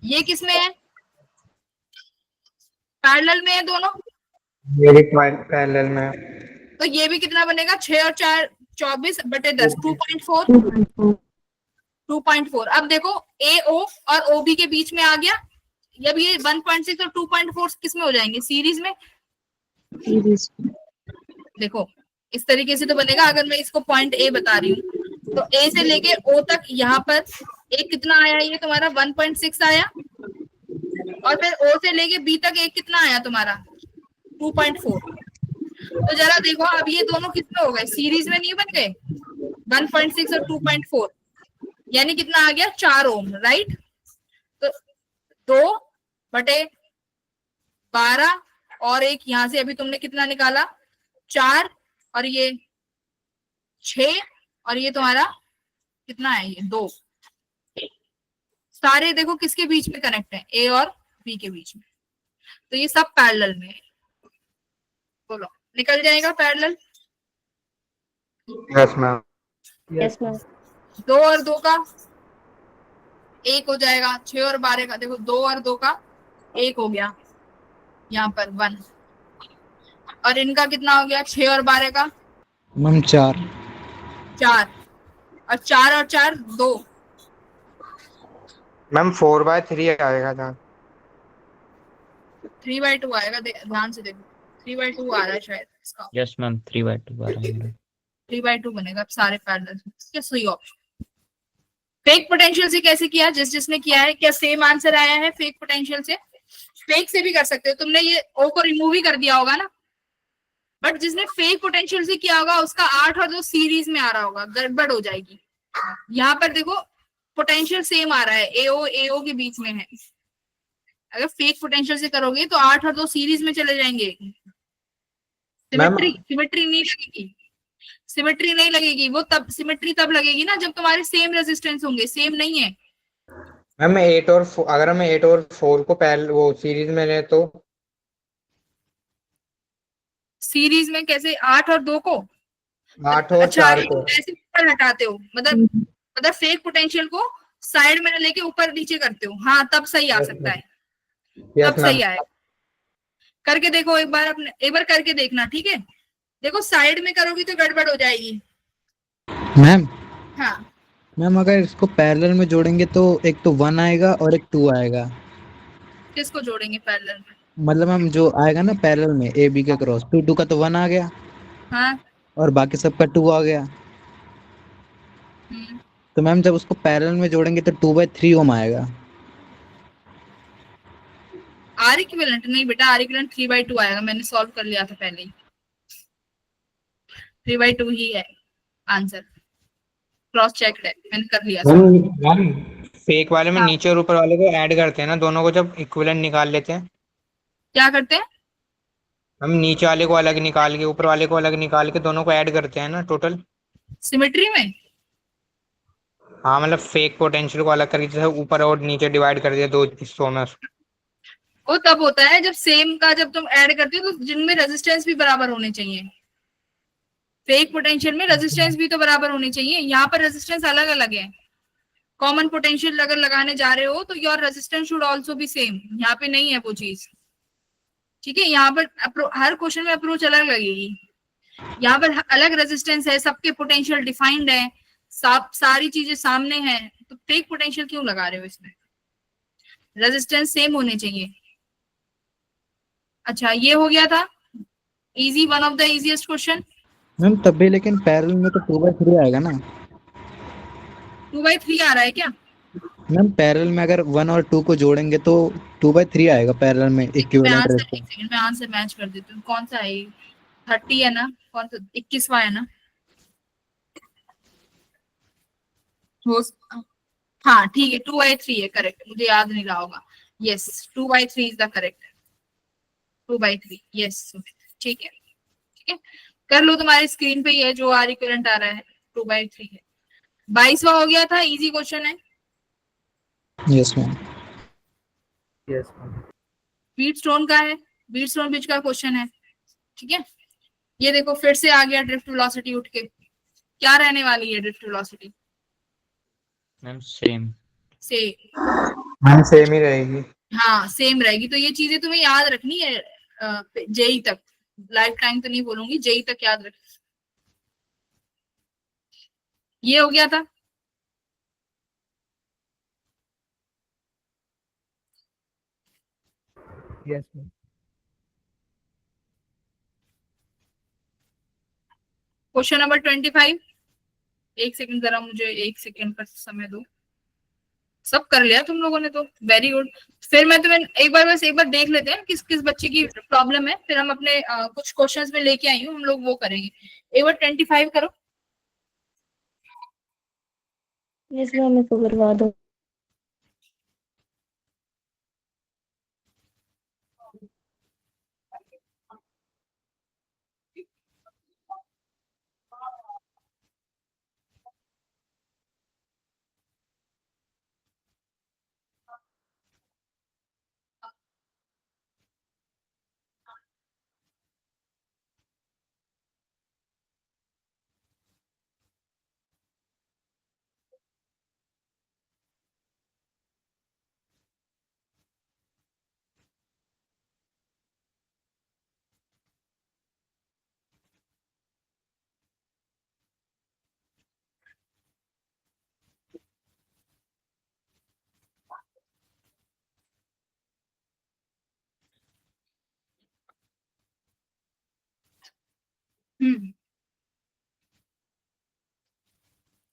Speaker 1: ये किसमें है, पैरेलल में है दोनों,
Speaker 5: मेरी पैरेलल में,
Speaker 1: तो ये भी कितना बनेगा, 6 और 4 24/10, 2.4। 2.4। अब देखो ए ओ और ओ बी के बीच में आ गया, जब ये 1.6 और 2.4 किस में हो जाएंगे, सीरीज में। देखो इस तरीके से तो बनेगा, अगर मैं इसको पॉइंट ए बता रही हूँ, तो ए से लेके ओ तक यहाँ पर एक कितना आया, ये तुम्हारा 1.6 आया, और फिर ओ से लेके बी तक एक कितना आया तुम्हारा 2.4। तो जरा देखो अब ये दोनों कितने हो गए, सीरीज में नहीं बन गए 1.6 और 2.4, यानी कितना आ गया 4 ओम, राइट। तो 2/12 और एक यहां से अभी तुमने कितना निकाला 4, और ये 6, और ये तुम्हारा कितना है ये 2। सारे देखो किसके बीच में कनेक्ट है, ए और बी के बीच में, तो ये सब पैरेलल में है। बोलो निकल जाएगा parallel.
Speaker 5: Yes ma'am.
Speaker 2: Yes ma'am.
Speaker 1: 2 और 2 का 1 हो जाएगा, 6 और 12 का देखो 2 और 2 का 1 हो गया, यहाँ पर 1, और इनका कितना हो गया 6 और 12 का
Speaker 3: मैम 4।
Speaker 1: 4, और 4 और 4 2,
Speaker 5: मैम 4/3 आएगा था।
Speaker 1: 3/2 आएगा, ध्यान से देखो 3/2 आ रहा है शायद इसका,
Speaker 8: यस मैम 3/2 आ रहा है मेरा।
Speaker 1: 3/2 बनेगा अब सारे पैरेलल, क्या सही ऑप्शन। फेक पोटेंशियल से कैसे किया, जिसने किया है, क्या सेम आंसर आया है फेक पोटेंशियल से? फेक से भी कर सकते हो, तुमने ये ओ को रिमूव ही कर दिया होगा ना, बट जिसने फेक पोटेंशियल से किया होगा उसका 8 और 2 सीरीज में आ रहा होगा, गड़बड़ हो जाएगी। यहाँ पर देखो पोटेंशियल सेम आ रहा है, एओ के बीच में है। अगर फेक पोटेंशियल से करोगे तो 8 और 2 सीरीज में चले जाएंगे, सिमेट्री नहीं लगेगी, सिमेट्री नहीं लगेगी, वो तब सिमेट्री तब लगेगी ना जब तुम्हारे सेम रेजिस्टेंस होंगे, सेम नहीं है।
Speaker 5: मैम अगर हम 8 और 4 को पहले वो सीरीज में ले तो
Speaker 1: सीरीज में कैसे 8 और 2 को?
Speaker 5: 8 और
Speaker 1: अच्छा
Speaker 5: 4 को
Speaker 1: ऐसे ऊपर हटाते हो, मतलब फेक पोटेंशियल को साइड में लेके ऊपर नीचे करते हो, हाँ तब सही आ सकता है,
Speaker 5: यस
Speaker 1: तब सही
Speaker 5: मैम।
Speaker 1: आएगा। करके देखो एक बार करके देखना, ठीक है। देखो साइड में करोगी तो गड़बड़ हो जाएगी।
Speaker 3: मैम
Speaker 1: हाँ
Speaker 3: मैम अगर इसको पैरेलल में जोड़ेंगे तो एक तो 1 आएगा और एक 2 आएगा,
Speaker 1: किसको जोड़ेंगे पैरेलल में?
Speaker 3: मतलब मैम जो आएगा ना पैरेलल में ए बी के क्रॉस, 2 का तो 1 आ गया
Speaker 1: हाँ
Speaker 3: और बाकी सबका 2 आ गया। तो मैम जब उसको पैरेलल में जोड़ेंगे तो 2/3 ओम आएगा।
Speaker 1: आर इक्विवेलेंट नहीं बेटा, आर इक्विवेलेंट 3/2 आएगा, मैंने सॉल्व कर लिया था पहले ही, 3/2 ही है आंसर, क्रॉस चेक है, मैंने कर लिया solve।
Speaker 5: मैम फेक वाले में
Speaker 1: हाँ।
Speaker 5: नीचे और ऊपर वाले को ऐड करते हैं ना, दोनों को जब इक्विवेलेंट निकाल लेते हैं।
Speaker 1: क्या करते हैं?
Speaker 5: हम नीचे वाले को अलग निकाल के ऊपर वाले को अलग निकाल के दोनों को ऐड करते हैं ना टोटल।
Speaker 1: सिमेट्री में?
Speaker 5: हाँ मतलब फेक पोटेंशियल को अलग करके जैसे ऊपर और नीचे डिवाइड कर दिया 2 हिस्सों में।
Speaker 1: वो तब होता है जब सेम का जब तुम ऐड करते हो तो जिनमें रेजिस्टेंस भी बराबर होने चाहिए। फेक पोटेंशियल में रेजिस्टेंस भी तो बराबर होनी चाहिए, यहाँ पर रेजिस्टेंस अलग अलग है। कॉमन पोटेंशियल अगर लगाने जा रहे हो तो your resistance should also be same, यहाँ पे नहीं है वो चीज, ठीक है। यहाँ पर हर क्वेश्चन में अप्रोच अलग लगेगी, यहाँ पर अलग रेजिस्टेंस है, सबके पोटेंशियल डिफाइंड है, सारी चीजें सामने हैं, तो फेक पोटेंशियल क्यों लगा रहे हो इसमें? रेजिस्टेंस सेम होने चाहिए। अच्छा ये हो गया था easy, one of the easiest question.
Speaker 3: Ma'am तब भी लेकिन पैरेलल में तो 2/3 आएगा ना।
Speaker 1: 2/3 आ रहा है क्या?
Speaker 3: मैम पैरेलल में अगर 1 और 2 को जोड़ेंगे तो 2/3 आएगा पैरेलल में इक्विवेलेंट
Speaker 1: एक
Speaker 3: रेजिस्टेंस।
Speaker 1: सेकंड में आंसर मैच कर देती हूँ, कौन सा है? 30 है ना, कौन सा 21वां है ना? हाँ ठीक है 2/3 है, करेक्ट, मुझे याद नहीं रहा होगा। Yes 2/3 is the correct, 2/3 yes, ठीक है ठीक है। कर लो, तुम्हारी स्क्रीन पे ही है जो आर इक्विवेलेंट आ रहा है, 2/3 है। 22वां हो गया था, इजी क्वेश्चन है।
Speaker 3: Yes ma'am.
Speaker 5: Yes ma'am.
Speaker 1: Wheatstone का है, बीट स्टोन ब्रिज का क्वेश्चन है, ठीक है। ये देखो फिर से आ गया ड्रिफ्ट वेलोसिटी उठ के, क्या रहने वाली है ड्रिफ्ट वेलोसिटी?
Speaker 8: Ma'am same.
Speaker 1: से
Speaker 5: मैम सेम ही रहेगी।
Speaker 1: हाँ सेम रहेगी, तो ये चीजें तुम्हें याद रखनी है जेई तक, लाइफ टाइम तो नहीं बोलूंगी, जेई तक याद रख। ये हो गया था।
Speaker 5: Yes ma'am.
Speaker 1: क्वेश्चन नंबर 25, एक सेकंड, जरा मुझे एक सेकंड का समय दो। सब कर लिया तुम लोगों ने तो, वेरी गुड। फिर मैं तुम्हें एक बार बस एक बार देख लेते हैं किस किस बच्चे की प्रॉब्लम है, फिर हम अपने कुछ क्वेश्चंस में लेके आई हूँ, हम लोग वो करेंगे। एक बार 25 करो।
Speaker 2: यस मैम, मेरे को करवा दो।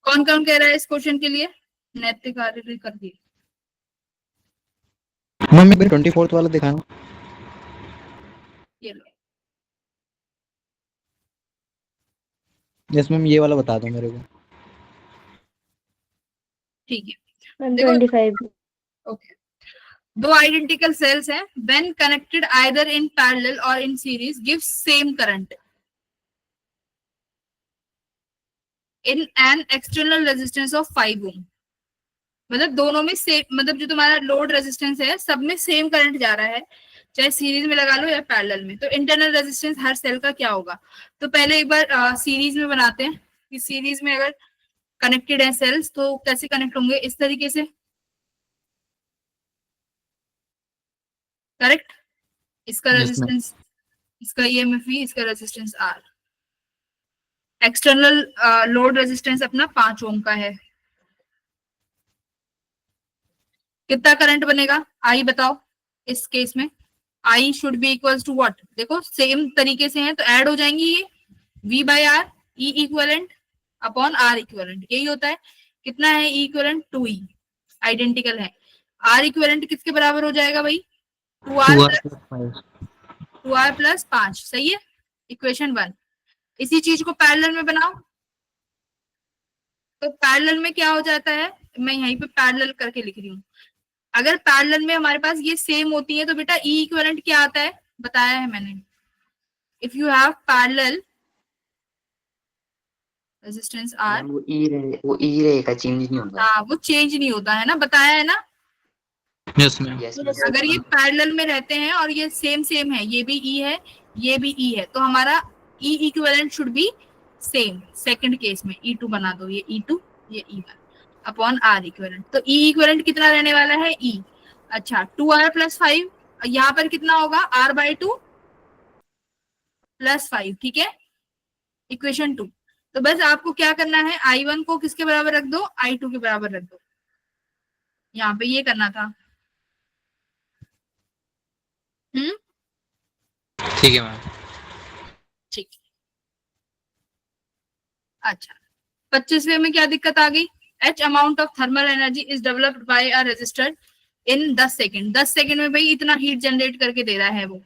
Speaker 1: कौन कौन कह रहा है इस क्वेश्चन के लिए? नैतिक कार्य कर दिए।
Speaker 9: मैम एक बार 24th वाला दिखाना।
Speaker 1: ये लो।
Speaker 9: यस मैम, ये वाला बता दो मेरे को।
Speaker 1: ठीक है,
Speaker 2: मैम
Speaker 1: देखो
Speaker 2: 25।
Speaker 1: ओके। दो आइडेंटिकल सेल्स हैं, when connected either in parallel or in series gives same current in an external resistance of 5 ohm. मतलब दोनों में सेम, मतलब जो तुम्हारा लोड रेजिस्टेंस है सब में सेम करंट जा रहा है, चाहे सीरीज में लगा लो या पैरेलल में। तो इंटरनल रेजिस्टेंस हर सेल का क्या होगा? तो पहले एक बार सीरीज में बनाते हैं कि सीरीज में अगर कनेक्टेड है सेल्स तो कैसे कनेक्ट होंगे, इस तरीके से, करेक्ट। इसका
Speaker 3: Yes, ma'am.
Speaker 1: रेजिस्टेंस, इसका ईएमएफ भी, इसका resistance R. External load resistance अपना 5 ओम का है। कितना करंट बनेगा आई बताओ इस केस में? I should be equals to what? देखो सेम तरीके से है तो ऐड हो जाएंगी ये, V by R, E equivalent upon R equivalent, यही होता है। कितना है ई इक्वलेंट? 2E, आइडेंटिकल है। आर इक्वलेंट किसके बराबर हो जाएगा भाई? 2R प्लस 5, सही है, इक्वेशन 1। इसी चीज को पैरेलल में बनाओ, तो पैरेलल में क्या हो जाता है, मैं यहीं पे पैरेलल करके लिख रही हूँ। अगर पैरेलल में हमारे पास ये सेम होती है तो बेटा ई इक्विवेलेंट क्या आता है, बताया है मैंने। If you have parallel resistance R,
Speaker 4: वो ई रहेगा, चेंज नहीं होगा।
Speaker 1: हाँ वो चेंज नहीं होता है ना, बताया है ना।
Speaker 3: Yes, ma'am.
Speaker 4: यस
Speaker 1: अगर ये पैरेलल में रहते हैं और ये सेम सेम है, ये भी ई है ये भी ई है, तो हमारा E equivalent should be same. Second case में E2 बना दो, ये E2 ये E1 अपॉन आर इक्विवेलेंट। तो ई इक्विवेलेंट कितना रहने वाला है? E। अच्छा 2R प्लस 5, यहाँ पर कितना होगा? R/2 प्लस 5, ठीक है, इक्वेशन 2। तो बस आपको क्या करना है, I1 को किसके बराबर रख दो? I2 के बराबर रख दो, यहाँ पे ये करना था।
Speaker 3: ठीक है मैम।
Speaker 1: ठीक। अच्छा 25वें में क्या दिक्कत आ गई? H amount of thermal energy is developed by a resistor in 10 second. 10 second में भाई इतना हीट जनरेट करके दे रहा है वो।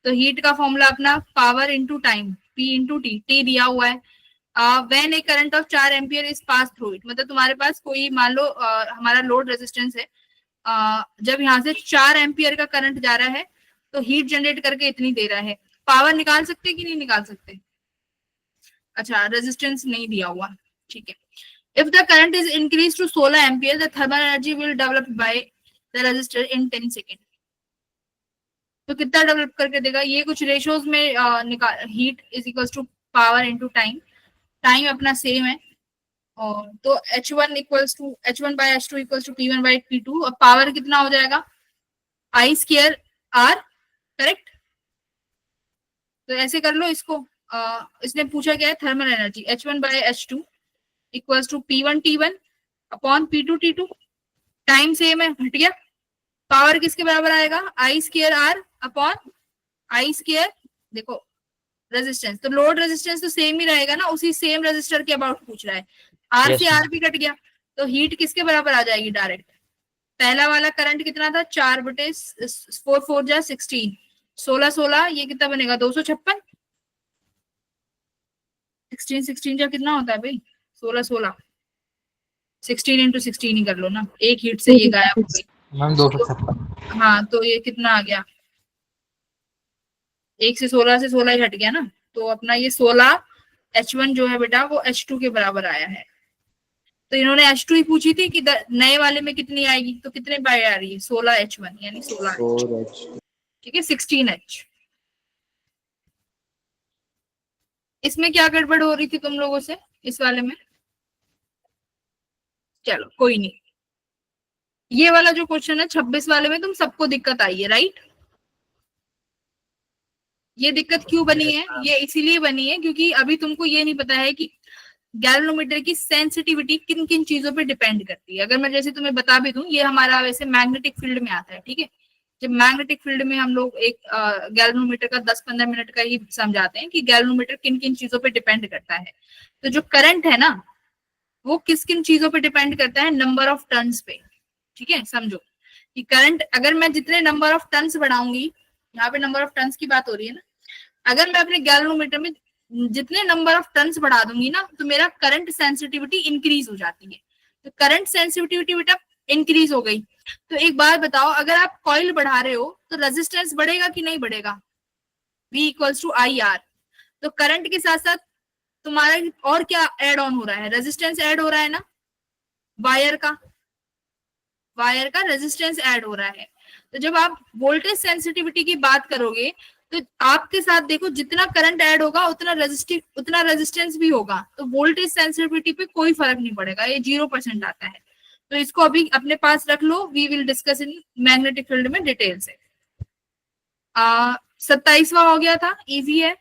Speaker 1: तो हीट का फॉर्मूला अपना power into time, P into T, T दिया हुआ है। When A current of 4 ampere is pass through it, मतलब तुम्हारे पास कोई मान लो हमारा लोड रेजिस्टेंस है, जब यहाँ से 4 एम्पियर का करंट जा रहा है तो हीट जनरेट करके इतनी दे रहा है। पावर निकाल सकते कि नहीं निकाल सकते? अच्छा रेजिस्टेंस नहीं दिया हुआ, ठीक है। If the current is increase to 16 ampere the thermal energy will develop by the resistor in 10 second. तो कितना डेवलप करके देगा ये? कुछ रेशियोज में निकाल, heat is equals to power into time, time अपना सेम है। और तो H1 equals to H1 by H2 equals to P1 by P2। अब पावर कितना हो जाएगा? I square R, correct. तो ऐसे कर लो इसको, इसने पूछा क्या है? Thermal energy H1 by H2 equals to P1 T1 upon P2 T2। Time same है, हट गया। पावर किसके बराबर आएगा? I square R upon I square, देखो रेजिस्टेंस, तो लोड रेजिस्टेंस तो सेम ही रहेगा ना, उसी सेम रेजिस्टर के अबाउट पूछ रहा है। आर
Speaker 8: Yes,
Speaker 1: से आर भी कट गया तो हीट किसके बराबर आ जाएगी डायरेक्ट। पहला वाला करंट कितना था 4/4 4 जा 16, 16 16 ये कितना बनेगा 256, 16 16 जा कितना होता है भाई 16 16, 16 into 16 ही कर लो ना, एक हीट से ये गायब हो गई।
Speaker 3: मैम 256।
Speaker 1: हाँ तो ये कितना आ गया, एक से 16 ही हट गया ना, तो अपना ये 16 H1 जो है बेटा वो H2 के बराबर आया है। तो इन्होंने H2 ही पूछी थी कि नए वाले में कितनी आएगी, तो कितने बाय आ रही है 16 H1 यानी 16 H, ठीक है 16 H। इसमें क्या गड़बड़ हो रही थी तुम लोगों से इस वाले में, चलो कोई नहीं। ये वाला जो क्वेश्चन है 26 वाले में तुम सबको दिक्कत आई है राइट। ये दिक्कत क्यों बनी है, ये इसीलिए बनी है क्योंकि अभी तुमको ये नहीं पता है कि गैल्वेनोमीटर की सेंसिटिविटी किन किन चीजों पे डिपेंड करती है। अगर मैं जैसे तुम्हें बता भी दूं, ये हमारा वैसे मैग्नेटिक फील्ड में आता है, ठीक है। जब मैग्नेटिक फील्ड में हम लोग एक गैल्वेनोमीटर का 10-15 मिनट का ही समझाते हैं कि गैल्वेनोमीटर किन किन चीजों पे डिपेंड करता है। तो जो करंट है ना वो किस किन चीजों पे डिपेंड करता है, नंबर ऑफ टर्न्स पे, ठीक है। समझो कि करंट अगर मैं जितने नंबर ऑफ टर्न्स बढ़ाऊंगी, यहाँ पे नंबर ऑफ टर्न्स की बात हो रही है ना, अगर मैं अपने गैल्वेनोमीटर में जितने नंबर ऑफ टर्न्स बढ़ा दूंगी ना तो मेरा करंट सेंसिटिविटी इंक्रीज हो जाती है। तो करंट सेंसिटिविटी बेटा इंक्रीज हो गई। तो एक बात बताओ, अगर आप कॉइल बढ़ा रहे हो तो रेजिस्टेंस बढ़ेगा कि नहीं बढ़ेगा, V equals to I R. तो करंट के साथ साथ तुम्हारा और क्या ऐड ऑन हो रहा है, रेजिस्टेंस ऐड हो रहा है ना, वायर का रेजिस्टेंस ऐड हो रहा है। तो जब आप वोल्टेज सेंसिटिविटी की बात करोगे तो आपके साथ देखो जितना करंट ऐड होगा उतना रेजिस्टेंस भी होगा, तो वोल्टेज सेंसिटिविटी पे कोई फर्क नहीं पड़ेगा, ये 0% आता है। तो इसको अभी अपने पास रख लो, we will discuss in magnetic field में डिटेल से। 27वां हो गया था, इजी है।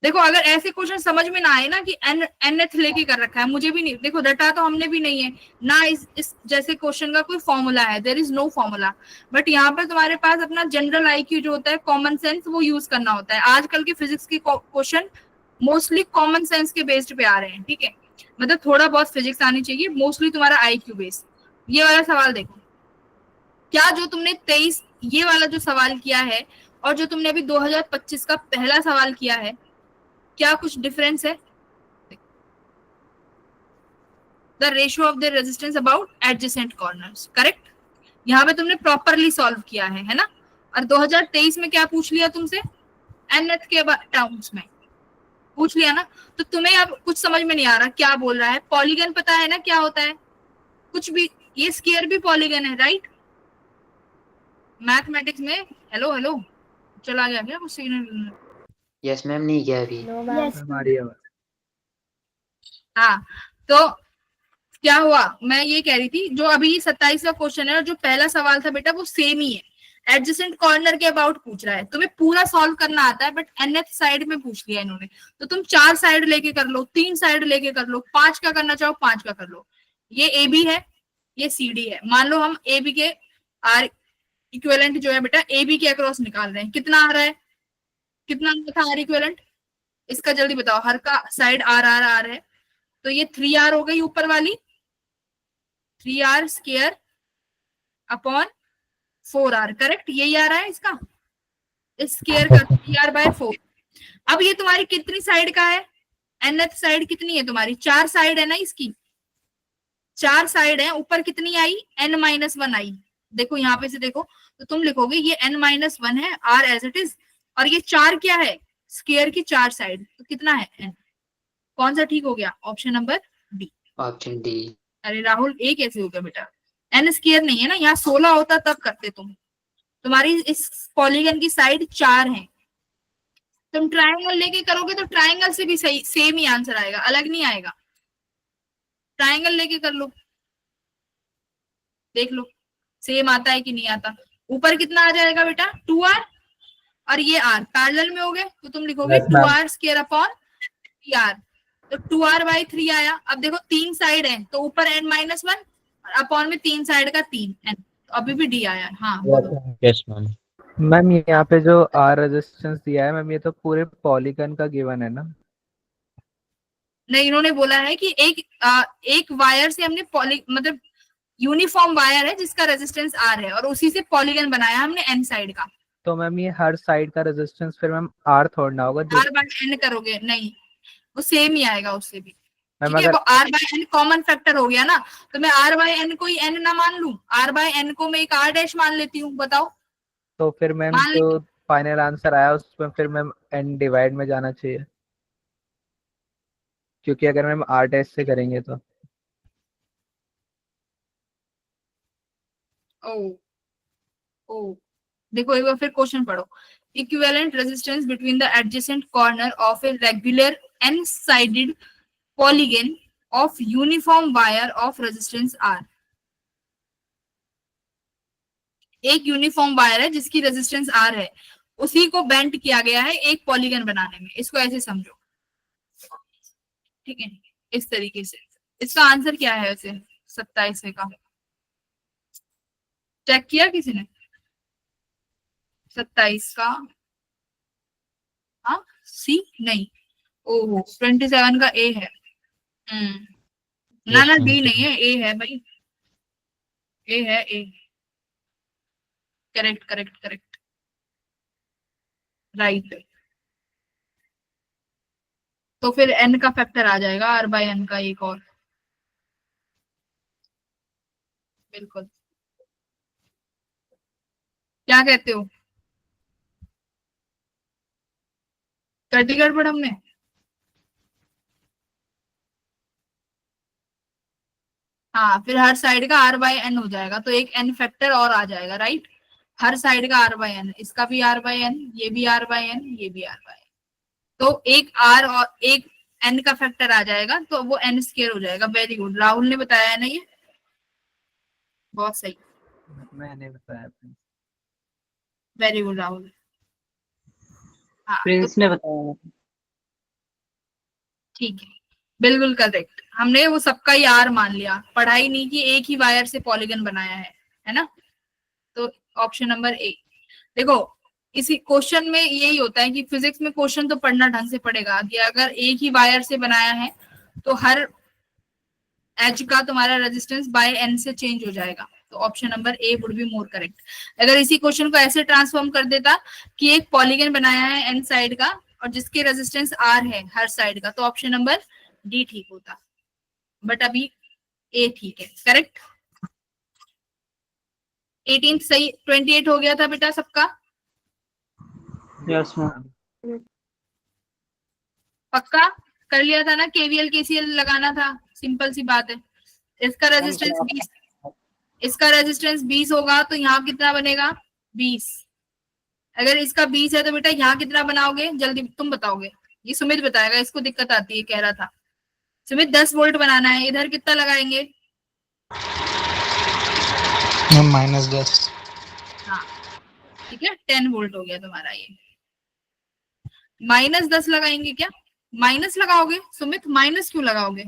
Speaker 1: देखो अगर ऐसे क्वेश्चन समझ में ना आए ना कि nth लेके कर रखा है, मुझे भी नहीं, देखो रटा तो हमने भी नहीं है ना, इस जैसे क्वेश्चन का कोई फॉर्मूला है, there is no formula, but यहाँ पर तुम्हारे पास अपना जनरल आईक्यू जो होता है, कॉमन सेंस, वो यूज करना होता है। आजकल के फिजिक्स के क्वेश्चन मोस्टली कॉमन सेंस के बेस्ड पे आ रहे हैं, ठीक है, मतलब थोड़ा बहुत फिजिक्स आनी चाहिए, मोस्टली तुम्हारा आईक्यू बेस्ड। ये वाला सवाल देखो, क्या जो तुमने 23 ये वाला जो सवाल किया है और जो तुमने अभी 2025 का पहला सवाल किया है, क्या कुछ डिफरेंस है। The ratio of the resistance about adjacent corners, correct. यहाँ पे तुमने प्रॉपरली सॉल्व किया है ना। और 2023 में क्या पूछ लिया तुमसे, nth के टर्म्स में पूछ लिया ना। तो तुम्हें अब कुछ समझ में नहीं आ रहा क्या बोल रहा है। पॉलीगन पता है ना क्या होता है, कुछ भी, ये स्क्वायर भी पॉलीगन है राइट, मैथमेटिक्स में। हेलो हेलो, चला गया क्या कुछ सिग्नल।
Speaker 4: यस मैम, नहीं गया अभी।
Speaker 7: हमारी आवाज।
Speaker 1: हाँ तो क्या हुआ, मैं ये कह रही थी, जो अभी 27वां क्वेश्चन है और जो पहला सवाल था बेटा वो सेम ही है, एडजेसेंट कॉर्नर के अबाउट पूछ रहा है। तुम्हें पूरा सॉल्व करना आता है बट nth साइड में पूछ लिया इन्होंने, तो तुम 4 साइड लेके कर लो, 3 साइड लेके कर लो, 5 का करना चाहो 5 का कर लो। ये ए बी है, ये सी डी है। मान लो हम ए बी के आर इक्विवेलेंट जो है बेटा ए बी के अक्रॉस निकाल रहे हैं, कितना आ रहा है, कितना था आर इक्विवेलेंट, इसका जल्दी बताओ। हर का साइड आर आर आर है, तो ये 3r हो गई ऊपर वाली, 3r square upon 4r, correct, यही आ रहा है इसका, इस स्क्वायर का 3r/4। अब ये तुम्हारी कितनी साइड का है, nth साइड कितनी है तुम्हारी, 4 साइड है ना इसकी, 4 साइड है, ऊपर कितनी आई, n-1 आई। देखो यहाँ पे से देखो तो तुम लिखोगे ये n-1 है, r एज इट इज, और ये 4 क्या है, स्क्वायर की 4 साइड, तो कितना है n। कौन सा ठीक हो गया, option number D.
Speaker 4: Option D.
Speaker 1: अरे राहुल ए कैसे हो गया बेटा, n स्क्वायर नहीं है ना, यहाँ 16 होता तब करते तुम। तुम्हारी इस पॉलीगन की साइड 4 है, तुम ट्रायंगल लेके करोगे तो ट्रायंगल से भी सही सेम ही आंसर आएगा, अलग नहीं आएगा। ट्रायंगल लेके कर लो, देख लो सेम आता है कि नहीं आता। ऊपर कितना आ जाएगा बेटा, 2r, और ये r पैरेलल में हो गए, तो तुम लिखोगे 2r स्क्वायर अपॉन 3r, तो 2r/3 आया। अब देखो 3 साइड है तो ऊपर n-1 और अपॉन में 3 साइड का 3 n, तो अभी भी d आया। हाँ
Speaker 8: यस मैम।
Speaker 10: मैम यहाँ पे जो आर रेजिस्टेंस दिया है मैम, ये तो पूरे पॉलीगन का गिवन है ना?
Speaker 1: नहीं, इन्होंने बोला है कि एक वायर से हमने पॉली मतलब यूनिफॉर्म वायर है जिसका रेजिस्टेंस आर है और उसी से पॉलीगन बनाया हमने एन साइड का।
Speaker 10: तो मैम ये हर साइड का रेजिस्टेंस फिर मैम आर थोड़ा होगा
Speaker 1: आर बाय एन करोगे, नहीं, वो सेम ही आएगा उससे भी।
Speaker 10: मैम
Speaker 1: ठीक है,
Speaker 10: अगर
Speaker 1: वो R by N common factor हो गया ना, तो मैं आर बाय एन को ही एन ना मान लूं, आर बाय एन को मैं एक आर डैश मान लेती हूँ, बताओ।
Speaker 10: तो फिर मैम
Speaker 1: मान
Speaker 10: जो
Speaker 1: लेती
Speaker 10: फाइनल आंसर आया उसमें फिर मैम एन डिवाइड में जाना चाहिए, क्योंकि अगर मैम आर डैश से करेंगे तो
Speaker 1: ओ ओ देखो एक बार फिर क्वेश्चन पढ़ो। Equivalent resistance between the adjacent corner of a regular N sided polygon of uniform wire of resistance R. एक यूनिफॉर्म वायर है जिसकी रेजिस्टेंस आर है, उसी को बेंट किया गया है एक पॉलीगन बनाने में, इसको ऐसे समझो। ठीक है, इस तरीके से। इसका आंसर क्या है वैसे 27 का? चेक किया किसी ने 27 का? हाँ, सी नहीं, ओहो 27 का ए है। ना
Speaker 8: Yes,
Speaker 1: ना,
Speaker 8: ma'am.
Speaker 1: डी नहीं है, ए है भाई, ए है, A. Correct correct correct, right. तो फिर एन का फैक्टर आ जाएगा आर बाय एन का एक और, बिल्कुल। क्या कहते हो, कर दी गड़बड़ हमने? हाँ, फिर हर साइड का आर बाय एन हो जाएगा, तो एक एन फैक्टर और आ जाएगा, राइट। हर साइड का आर बाय एन, इसका भी आर बाय एन, ये भी आर बाय एन, ये भी आर बाय एन, तो एक आर और एक एन का फैक्टर आ जाएगा, तो वो एन स्क्वायर हो जाएगा। वेरी गुड, राहुल ने बताया है ना ये, बहुत सही,
Speaker 10: मैंने बताया।
Speaker 1: Very good Rahul. हाँ, तो
Speaker 7: प्रिंस ने बताया।
Speaker 1: ठीक है, बिल्कुल करेक्ट। हमने वो सबका ही आर मान लिया, पढ़ाई नहीं की, एक ही वायर से पॉलीगन बनाया है ना। तो ऑप्शन नंबर ए। देखो, इसी क्वेश्चन में यही होता है कि फिजिक्स में क्वेश्चन तो पढ़ना ढंग से पड़ेगा कि अगर एक ही वायर से बनाया है तो हर एज का तुम्हारा रेजिस्टेंस बाय एन से चेंज हो जाएगा, तो option number A would be more correct. अगर इसी क्वेश्चन को ऐसे ट्रांसफॉर्म कर देता कि एक पॉलीगन बनाया है एन साइड का और जिसके रेजिस्टेंस आर है हर साइड का, तो ऑप्शन नंबर डी ठीक होता, बट अभी ए ठीक है, करेक्ट। 18 सही, 28 हो गया था बेटा सबका,
Speaker 7: यस मैम।
Speaker 1: पक्का कर लिया था ना, केवीएल केसीएल लगाना था, सिंपल सी बात है। इसका रेजिस्टेंस 20, इसका रेजिस्टेंस 20 होगा तो यहाँ कितना बनेगा 20। अगर इसका 20 है तो बेटा यहाँ कितना बनाओगे, जल्दी तुम बताओगे, ये सुमित बताएगा, इसको दिक्कत आती है, कह रहा था सुमित 10 वोल्ट बनाना है, इधर कितना लगाएंगे?
Speaker 3: -10।
Speaker 1: हाँ ठीक है, 10 वोल्ट हो गया तुम्हारा ये। -10 लगाएंगे क्या? माइनस लगाओगे सुमित, माइनस क्यों लगाओगे?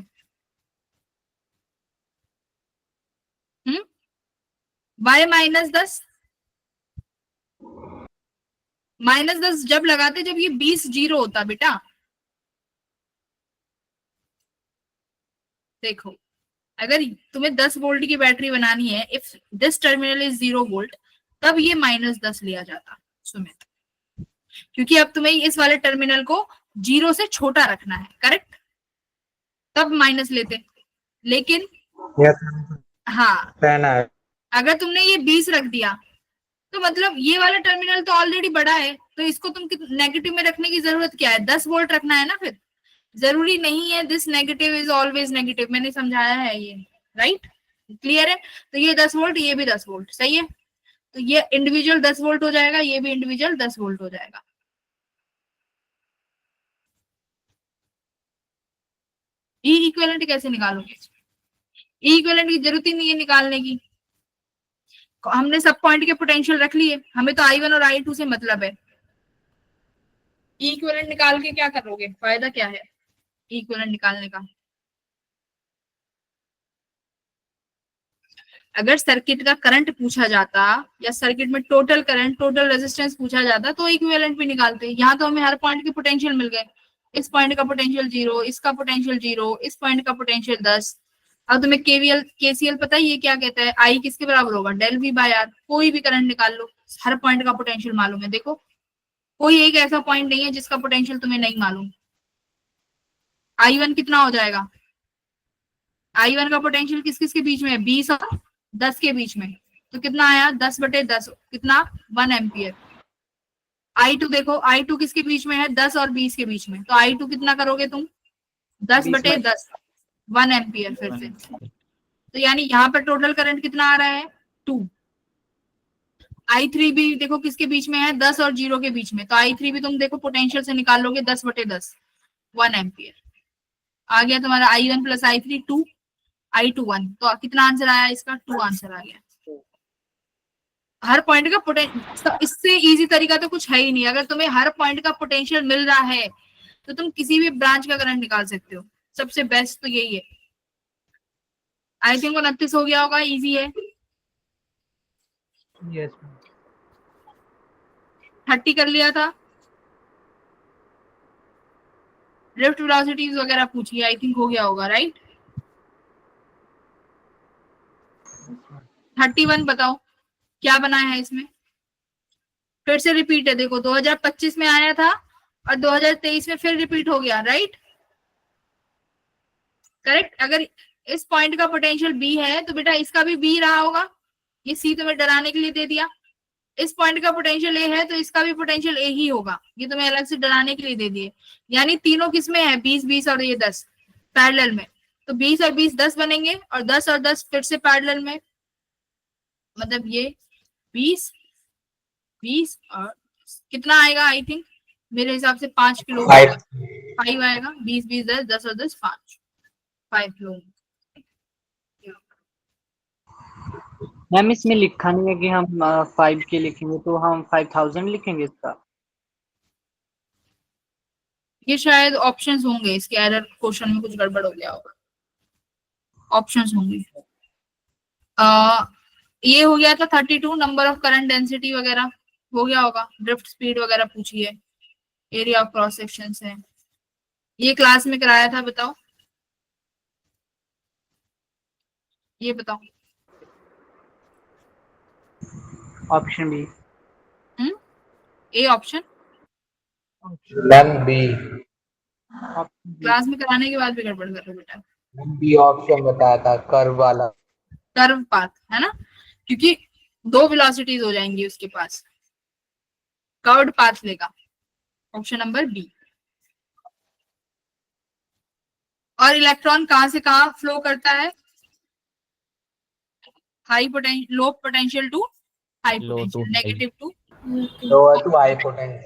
Speaker 1: वाई -10? -10 जब लगाते जब ये 20 जीरो होता बेटा। देखो, अगर तुम्हें 10 वोल्ट की बैटरी बनानी है, if this terminal is 0 volt, तब ये -10 लिया जाता सुमित, क्योंकि अब तुम्हें इस वाले टर्मिनल को 0 से छोटा रखना है, करेक्ट, तब माइनस लेते। लेकिन हाँ, अगर तुमने ये 20 रख दिया तो मतलब ये वाला टर्मिनल तो ऑलरेडी बड़ा है, तो इसको तुम नेगेटिव में रखने की जरूरत क्या है, 10 वोल्ट रखना है ना, फिर जरूरी नहीं है this negative is always negative, मैंने समझाया है ये, राइट, क्लियर है। तो ये 10 वोल्ट, ये भी 10 वोल्ट, सही है, तो ये इंडिविजुअल 10 वोल्ट हो जाएगा, ये भी इंडिविजुअल 10 वोल्ट हो जाएगा। ई इक्विवेलेंट कैसे निकालोगे? ई इक्विवेलेंट की जरूरत ही नहीं है निकालने की, हमने सब पॉइंट के पोटेंशियल रख लिए, हमें तो I1 और I2 से मतलब है। ई इक्विवेलेंट निकाल के क्या करोगे, फायदा क्या है ई इक्विवेलेंट निकालने का? अगर सर्किट का करंट पूछा जाता या सर्किट में टोटल करंट टोटल रेजिस्टेंस पूछा जाता तो इक्विवेलेंट भी निकालते। यहाँ तो हमें हर पॉइंट के पोटेंशियल मिल गए, इस पॉइंट का पोटेंशियल 0, इसका पोटेंशियल 0, इस पॉइंट का पोटेंशियल 10। अब तुम्हें केसीएल पता है ये क्या कहता है, आई किसके बराबर होगा, डेल वी बाय आर। कोई भी करंट निकाल लो, हर पॉइंट का पोटेंशियल मालूम है। देखो कोई एक ऐसा पॉइंट नहीं है जिसका पोटेंशियल तुम्हें नहीं मालूम। I1 कितना हो जाएगा, I1 का पोटेंशियल किस किस के बीच में है, 20 और 10 के बीच में, तो कितना आया 10/10, कितना 1 एम्पियर। I2 देखो, I2 किसके बीच में है, 10 और 20 के बीच में, तो I2 कितना करोगे तुम, 10/10, 1 एम्पियर फिर से। तो यानी यहाँ पर टोटल करंट कितना आ रहा है 2। I3 भी देखो किसके बीच में है, 10 और 0 के बीच में, तो I3 भी तुम देखो पोटेंशियल से निकाल लोगे 10/10, 1 एम्पियर। आ गया तुम्हारा I1 प्लस I3 2, I2 1, तो कितना आंसर आया इसका, 2 आंसर आ गया। हर पॉइंट का पोटेंशियल, इससे इजी तरीका तो कुछ है ही नहीं। अगर तुम्हें हर पॉइंट का पोटेंशियल मिल रहा है तो तुम किसी भी ब्रांच का करंट निकाल सकते हो। सबसे बेस्ट तो यही है। आई थिंक 29 हो गया होगा, इजी है।
Speaker 10: यस
Speaker 1: 30 कर लिया था, ड्रिफ्ट वेलोसिटीज वगैरह पूछिए, आई थिंक हो गया होगा, राइट। 31 बताओ क्या बनाया है इसमें, फिर से रिपीट है। देखो 2025 में आया था और 2023 में फिर रिपीट हो गया, राइट, करेक्ट। अगर इस पॉइंट का पोटेंशियल बी है तो बेटा इसका भी बी रहा होगा, ये सी तुम्हें डराने के लिए दे दिया। इस पॉइंट का पोटेंशियल ए है तो इसका भी पोटेंशियल ए ही होगा, ये तुम्हें अलग से डराने के लिए दे दिए। यानी तीनों किसमें है, 20 20 और ये 10 पैरेलल में, तो 20 और 20 10 बनेंगे और 10 और 10 फिर से पैरेलल में, मतलब ये 20 20 और कितना आएगा, आई थिंक मेरे हिसाब से 5 किलो 5 आएगा, 20 20 10 10 और 10 5 किलो।
Speaker 7: मैम इसमें लिखा नहीं है कि हम 5 के लिखेंगे, तो हम 5000 लिखेंगे इसका।
Speaker 1: ये शायद ऑप्शंस होंगे इसके, एरर क्वेश्चन में कुछ गड़बड़ हो गया होगा, ऑप्शंस होंगे। ये हो गया था 32, नंबर ऑफ करंट डेंसिटी वगैरह हो गया होगा, ड्रिफ्ट स्पीड वगैरह पूछिए, एरिया ऑफ क्रॉस सेक्शन है, ये क्लास में कराया था, बताओ ये बताओ।
Speaker 7: Option B.
Speaker 1: A option,
Speaker 5: ma'am B.
Speaker 1: Class में कराने के बाद भी गड़बड़ कर रहे हो बेटा।
Speaker 5: बी ऑप्शन बताया था, कर्व वाला।
Speaker 1: कर्व पाथ है ना, क्योंकि 2 वेलोसिटीज हो जाएंगी उसके पास, कर्व्ड पाथ लेगा, ऑप्शन नंबर बी। और इलेक्ट्रॉन कहां से कहां फ्लो करता है, high potential, low potential to high
Speaker 8: Low to
Speaker 1: potential,
Speaker 8: high.
Speaker 1: Negative to,
Speaker 5: lower to high potential.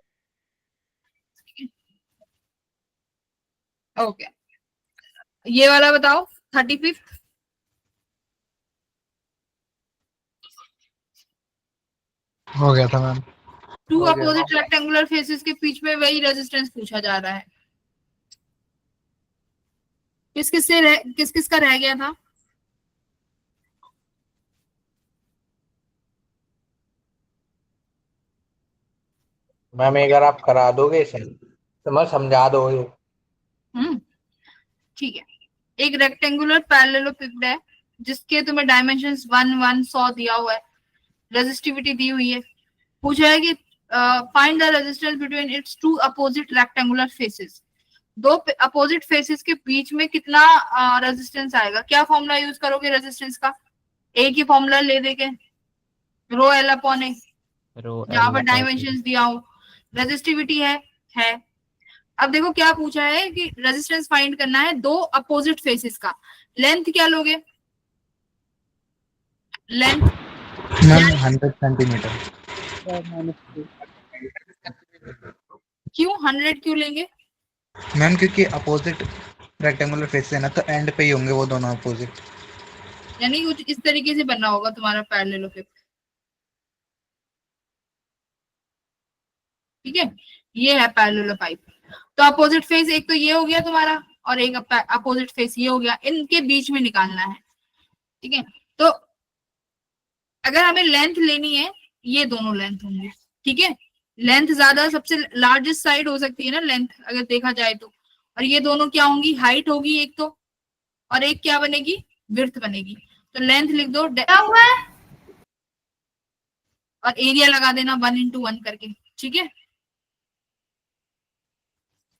Speaker 1: Okay. ये वाला बताओ 35,
Speaker 3: हो गया था मैम।
Speaker 1: 2 अपोजिट रेक्टेंगुलर फेसेस के बीच में वही रेजिस्टेंस पूछा जा रहा है, किस किस का रह गया था,
Speaker 5: मैम अगर आप करा दोगे इसे तो मैं समझा दोगे।
Speaker 1: ठीक है। एक रेक्टेंगुलर पैरेललोपिपेड है जिसके तुम्हें डायमेंशंस 1 1 100 दिया हुआ है, रेजिस्टिविटी दी हुई है, पूछा है कि find the resistance between its 2 opposite rectangular faces. 2 opposite faces के बीच में कितना रेजिस्टेंस आएगा, क्या फॉर्मूला यूज करोगे रेजिस्टेंस का, एक ही फॉर्मूला ले देके, रो एल अपॉन ए, जहां पर डायमेंशंस दिया हो, रेजिस्टिविटी है। अब देखो क्या पूछा है कि रेजिस्टेंस फाइंड करना है 2 अपोजिट फेसेस का, लेंथ क्या लोगे, लेंथ
Speaker 9: मैम 100 सेंटीमीटर।
Speaker 1: क्यों 100 क्यों लेंगे,
Speaker 9: मैम क्योंकि अपोजिट रेक्टेंगुलर फेस है ना, तो एंड पे ही होंगे वो दोनों अपोजिट।
Speaker 1: यानी कुछ इस तरीके से बनना होगा तुम्हारा पैरेललोपिपेड, ठीक है, ये है पैरेललोपाइप। तो अपोजिट फेस एक तो ये हो गया तुम्हारा और एक अपोजिट फेस ये हो गया, इनके बीच में निकालना है, ठीक है। तो अगर हमें लेंथ लेनी है, ये दोनों लेंथ होंगे, ठीक है। लेंथ ज्यादा सबसे लार्जेस्ट साइड हो सकती है ना लेंथ, अगर देखा जाए तो। और ये दोनों क्या होंगी, हाइट होगी एक तो, और एक क्या बनेगी, विड्थ बनेगी। तो लेंथ लिख दो, और एरिया लगा देना 1 × 1 करके, ठीक है।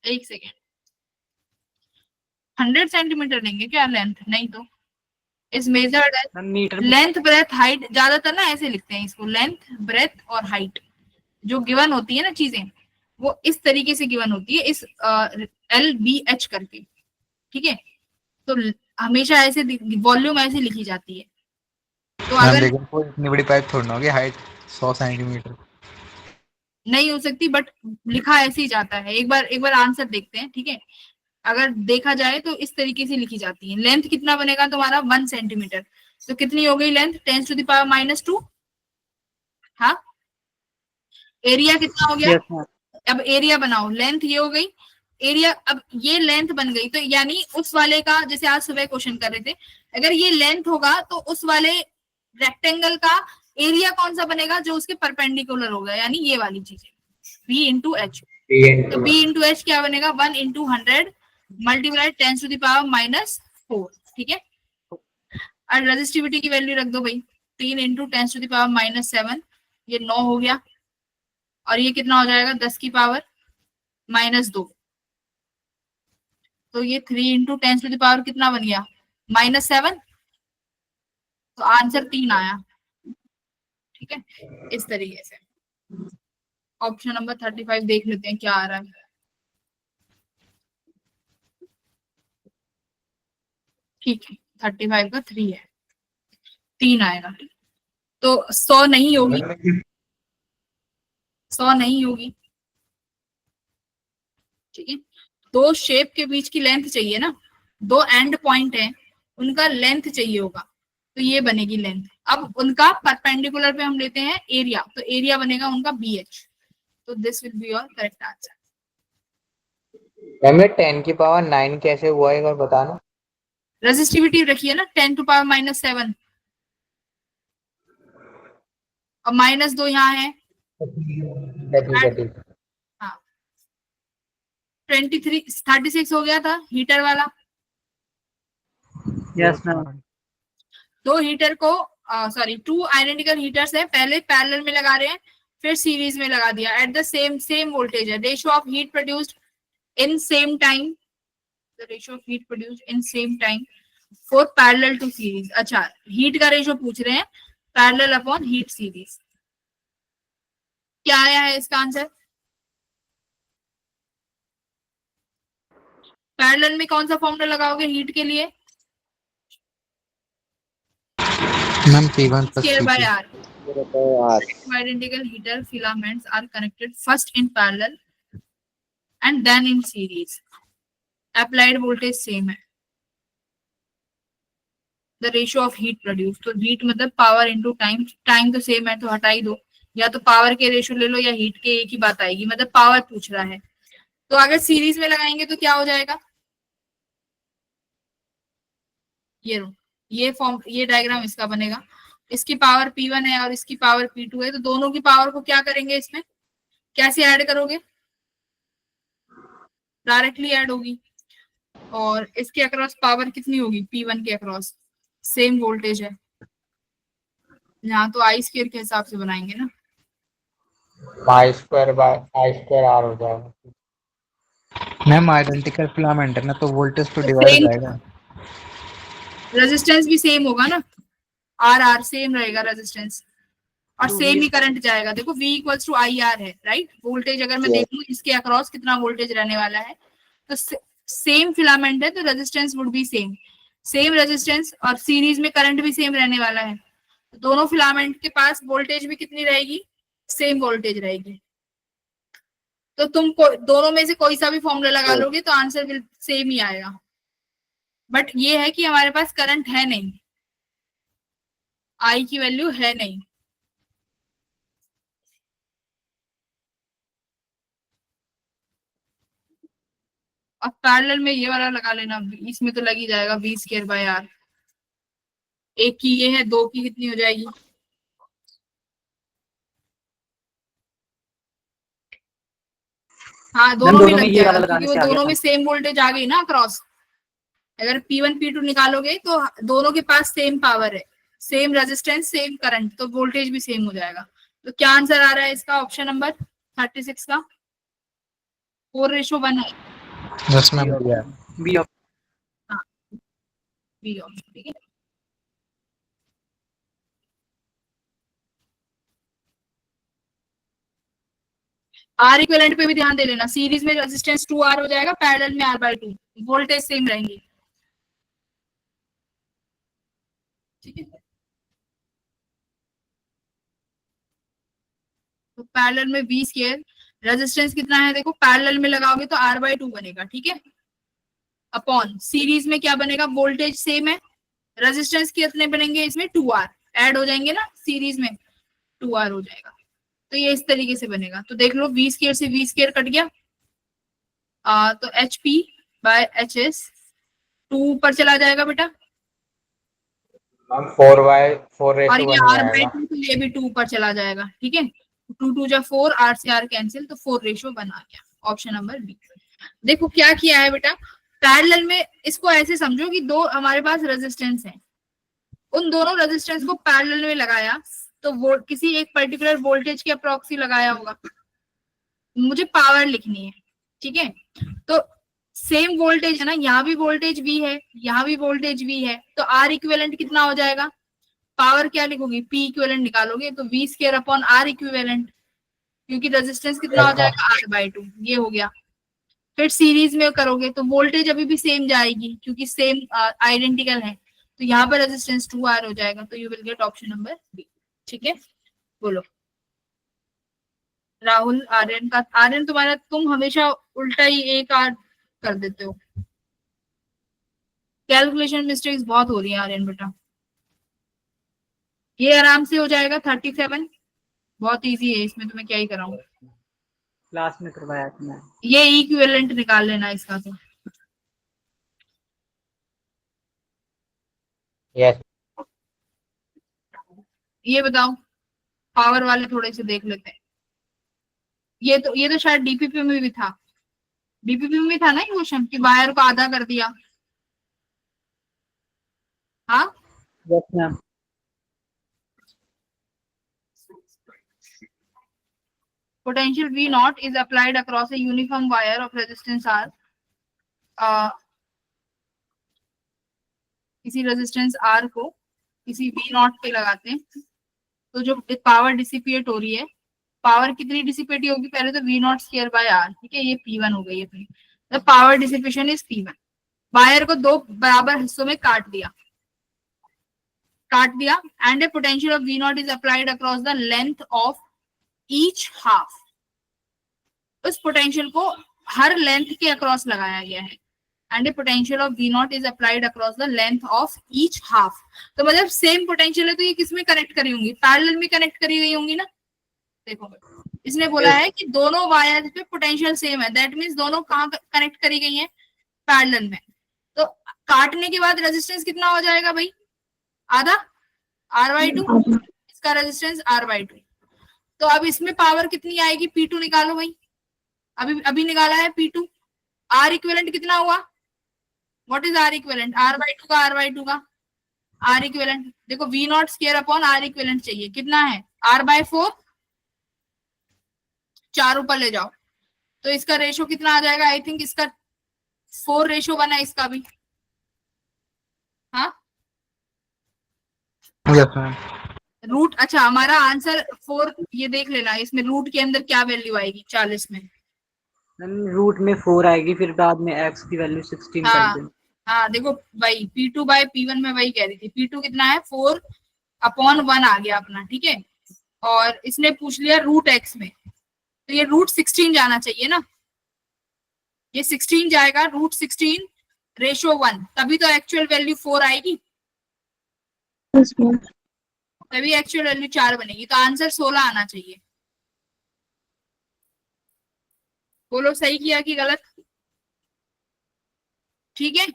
Speaker 1: एक सेकेंड, 100 सेंटीमीटर लेंगे क्या लेंथ, नहीं तो is measured
Speaker 7: ma'am metre
Speaker 1: length breadth height, ज्यादातर ना ऐसे लिखते हैं इसको, लेंथ ब्रेथ और हाइट जो गिवन होती है ना चीजें, वो इस तरीके से गिवन होती है, इस LBH करके, ठीक है। तो हमेशा ऐसे वॉल्यूम ऐसे लिखी जाती है। तो
Speaker 9: मैम
Speaker 1: अगर
Speaker 9: लेकिन कोई इतनी बड़ी पाइप थोड़ी ना होगी, हाइट 100 सेंटीमीटर।
Speaker 1: नहीं हो सकती, बट लिखा ऐसे ही जाता है। एक बार आंसर देखते हैं, ठीक है। अगर देखा जाए तो इस तरीके से लिखी जाती है। लेंथ कितना बनेगा तुम्हारा, 1 सेंटीमीटर। तो कितनी हो गई लेंथ, 10⁻⁻²। हाँ, एरिया कितना हो गया,
Speaker 7: यस मैम।
Speaker 1: अब एरिया बनाओ, लेंथ ये हो गई, एरिया अब ये लेंथ बन गई। तो यानी उस वाले का, जैसे आज सुबह क्वेश्चन कर रहे थे, अगर ये लेंथ होगा तो उस वाले रेक्टेंगल का एरिया कौन सा बनेगा, जो उसके परपेंडिकुलर होगा, यानी ये वाली चीज, B×H। तो B×H क्या बनेगा, 1 × 100 मल्टीप्लाई 10⁻⁻4, ठीक है। और रेजिस्टिविटी की वैल्यू रख दो भाई, 3 × 10⁻⁻7, ये 9 हो गया। और ये कितना हो जाएगा, 10⁻⁻2। तो ये 3 × 10⁻, कितना बन गया, -7। तो आंसर 3 आया, ठीक है। इस तरीके से ऑप्शन नंबर 35 देख लेते हैं क्या आ रहा है। ठीक है, 35 का 3 है, 3 आएगा। तो 100 नहीं होगी, 100 नहीं होगी, ठीक है। दो शेप के बीच की लेंथ चाहिए ना, दो एंड पॉइंट है, उनका लेंथ चाहिए होगा, तो ये बनेगी लेंथ। अब उनका परपेंडिकुलर पे हम लेते हैं एरिया, तो एरिया बनेगा उनका BH। तो this will be your correct answer.
Speaker 5: Ma'am 10⁻9 कैसे हुआ एक बार बताना।
Speaker 1: रेजिस्टिविटी रखिए ना, 10⁻⁻7, और -2 यहाँ है। हाँ, 36 हो गया था हीटर वाला।
Speaker 7: Yes ma'am.
Speaker 1: दो हीटर को, सॉरी 2 आइडेंटिकल हीटर्स है, पहले पैरेलल में लगा रहे हैं, फिर सीरीज में लगा दिया, एट द सेम वोल्टेज है। Ratio of heat produced in same time, the ratio of heat produced in same time for parallel to series. अच्छा, हीट का रेशियो पूछ रहे हैं, पैरेलल अपॉन हीट सीरीज। क्या आया है इसका आंसर, पैरेलल में कौन सा फॉर्मूला लगाओगे हीट के लिए,
Speaker 9: ma'am P1 +
Speaker 1: square by
Speaker 9: P2।
Speaker 1: R. Two identical heater filaments are connected first in parallel and then in series. Applied voltage same है। The ratio of heat produced, तो heat मतलब power into time, time तो same है, तो हटा ही दो। या तो पावर के रेशियो ले लो या हीट के, एक ही बात आएगी, मतलब पावर पूछ रहा है। तो अगर सीरीज में लगाएंगे तो क्या हो जाएगा, ये डायग्राम इसका बनेगा। इसकी पावर P1 है और इसकी पावर P2 है, तो दोनों की पावर को क्या करेंगे, इसमें कैसे ऐड करोगे, डायरेक्टली ऐड होगी। और इसके अक्रॉस पावर कितनी होगी, P1 के अक्रॉस सेम वोल्टेज है, यहाँ तो I² के हिसाब से बनाएंगे ना,
Speaker 5: I²/I²R हो जाएगा।
Speaker 9: मैम आइडेंटिकल फिलामेंट है ना, तो वोल्टेज तो
Speaker 1: तो
Speaker 9: डिवाइड हो
Speaker 1: सेम
Speaker 9: जाएगा।
Speaker 1: रेजिस्टेंस भी सेम होगा ना, R सेम रहेगा रेजिस्टेंस, और सेम ही करंट जाएगा। देखो V = IR है, राइट। वोल्टेज अगर मैं देखूं इसके अक्रॉस कितना वोल्टेज रहने वाला है, तो सेम फिलामेंट है, तो resistance would be same resistance, और सीरीज में करंट भी सेम रहने वाला है, तो दोनों फिलामेंट के पास वोल्टेज भी कितनी रहेगी, सेम वोल्टेज रहेगी। तो तुम दोनों में से कोई सा भी फॉर्मूला लगा लोगे तो आंसर बिल्कुल सेम ही आएगा। बट ये है कि हमारे पास करंट है नहीं, I की वैल्यू है नहीं। और पैरेलल में ये वाला लगा लेना, इसमें तो लग ही जाएगा V² by R। एक की ये है, दो की कितनी हो जाएगी, हाँ दोनों में
Speaker 7: दोनों में
Speaker 1: लग
Speaker 7: ये वाला
Speaker 1: जाएगा
Speaker 7: लगाने
Speaker 1: क्योंकि
Speaker 7: से
Speaker 1: वो
Speaker 7: आ गया
Speaker 1: दोनों
Speaker 7: था।
Speaker 1: में सेम वोल्टेज आ गई ना अक्रॉस। अगर P1 P2 निकालोगे तो दोनों के पास सेम पावर है, सेम रेजिस्टेंस, सेम करंट, तो वोल्टेज भी सेम हो जाएगा। तो क्या आंसर आ रहा है इसका ऑप्शन नंबर 36 का? 4:1 है।
Speaker 9: Yes ma'am.
Speaker 7: B option.
Speaker 1: हाँ बी ऑप्शन, ठीक है। आर इक्विवेलेंट पे भी ध्यान दे लेना, सीरीज में रेजिस्टेंस 2R हो जाएगा, पैरेलल में R/2, वोल्टेज सेम रहेंगी, ठीक है। तो पैरेलल में V स्क्वायर, रेजिस्टेंस कितना है देखो, पैरेलल में लगाओगे तो R/2 बनेगा, ठीक है। अपॉन सीरीज में क्या बनेगा, वोल्टेज सेम है, रेजिस्टेंस कितने बनेंगे इसमें, 2R ऐड हो जाएंगे ना, सीरीज में 2R हो जाएगा। तो ये इस तरीके से बनेगा। तो देख लो V स्क्वायर से V स्क्वायर कट गया, तो HP/HS 2 ऊपर चला जाएगा बेटा,
Speaker 5: हम 4/4
Speaker 1: और
Speaker 5: रेशो
Speaker 1: ये
Speaker 5: बन
Speaker 1: R/2
Speaker 5: जाएगा।
Speaker 1: तो ये भी 2 ऊपर चला जाएगा, ठीक है। 2 जा 4, R से R कैंसिल, तो 4:1 आ गया, ऑप्शन नंबर बी। देखो क्या किया है बेटा, पैरेलल में इसको ऐसे समझो कि दो हमारे पास रेजिस्टेंस है, उन दोनों रेजिस्टेंस को पैरेलल में लगाया, तो वो किसी एक पर्टिकुलर वोल्टेज के अप्रॉक्सी लगाया होगा, मुझे पावर लिखनी है, ठीक है। तो सेम वोल्टेज है ना, यहाँ भी वोल्टेज V है, यहाँ भी वोल्टेज V है, तो R इक्विवेलेंट कितना हो जाएगा, पावर क्या लिखोगे, P इक्विवेलेंट निकालोगे तो V square upon R equivalent, क्योंकि रेजिस्टेंस कितना हो जाएगा, R/2, ये हो गया। फिर सीरीज में करोगे तो वोल्टेज अभी भी सेम जाएगी क्योंकि सेम आइडेंटिकल है, तो यहाँ पर रेजिस्टेंस 2R हो जाएगा, तो you will get option number B, ठीक है। बोलो राहुल, आर्यन का, आर्यन तुम्हारा, तुम हमेशा उल्टा ही एक आर कर देते हो, कैलकुलेशन मिस्टेक्स बहुत हो रही है आर्यन बेटा। ये आराम से हो जाएगा 37, बहुत इजी है, इसमें तुम्हें क्या ही कराऊं।
Speaker 7: क्लास में करवाया था मैं।
Speaker 1: ये इक्विवेलेंट निकाल लेना इसका, तो
Speaker 5: यस।
Speaker 1: ये बताओ, पावर वाले थोड़े से देख लेते हैं। ये तो शायद डीपीपी में भी था, डीपीपी में भी था ना ये क्वेश्चन कि वायर को आधा कर दिया, हाँ।
Speaker 7: Yes ma'am.
Speaker 1: Potential V naught is applied across a uniform wire of resistance R. किसी रेजिस्टेंस R को किसी V naught पे लगाते हैं, तो जो पावर डिसिपेट हो रही है, पावर कितनी डिसिपेट होगी, पहले तो V naught square by R, ठीक है, ये P1 हो गई है। The power dissipation is P1। Wire को दो बराबर हिस्सों में काट दिया, and A potential of V naught is applied across the length of each half. उस पोटेंशियल को हर लेंथ के अक्रॉस लगाया गया है, and A potential of V naught is applied across the length of each half. तो मतलब same potential है, तो ये किसमें कनेक्ट करी होंगी, पैरेलल में कनेक्ट करी गई होंगी ना। देखो इसने बोला है कि दोनों वायर पे पोटेंशियल सेम है, दैट मींस दोनों कहाँ कनेक्ट करी गई हैं, पैरेलल में। तो काटने के बाद रेजिस्टेंस कितना हो जाएगा भाई, आधा, R/2, इसका रेजिस्टेंस R/2। तो अब इसमें पावर कितनी आएगी, P2 निकालो भाई, अभी निकाला है P2। R इक्विवेलेंट कितना हुआ, what is R equivalent, R/2 का, R/2 का R इक्विवेलेंट, देखो V naught square upon R equivalent चाहिए, कितना है, R/4, 4 ऊपर ले जाओ, तो इसका रेशो कितना आ जाएगा, आई थिंक इसका 4:1 है, इसका भी, हाँ।
Speaker 9: Yes ma'am.
Speaker 1: रूट, अच्छा हमारा आंसर 4, ये देख लेना इसमें रूट के अंदर क्या वैल्यू आएगी 40 में।
Speaker 7: मैम रूट में 4 आएगी, फिर बाद में x की वैल्यू 16 कर
Speaker 1: हाँ
Speaker 7: दें।
Speaker 1: हाँ देखो भाई, P2/P1 में वही कह रही थी, P2 कितना है, 4/1 आ गया अपना, ठीक है। और इसने पूछ लिया रूट x में, तो ये रूट 16 जाना चाहिए ना, ये 16 जाएगा, रूट 16:1, तभी तो एक्चुअल वैल्यू 4 आएगी, तभी एक्चुअल वैल्यू 4 बनेगी, तो आंसर 16 आना चाहिए। बोलो सही किया कि गलत, ठीक है,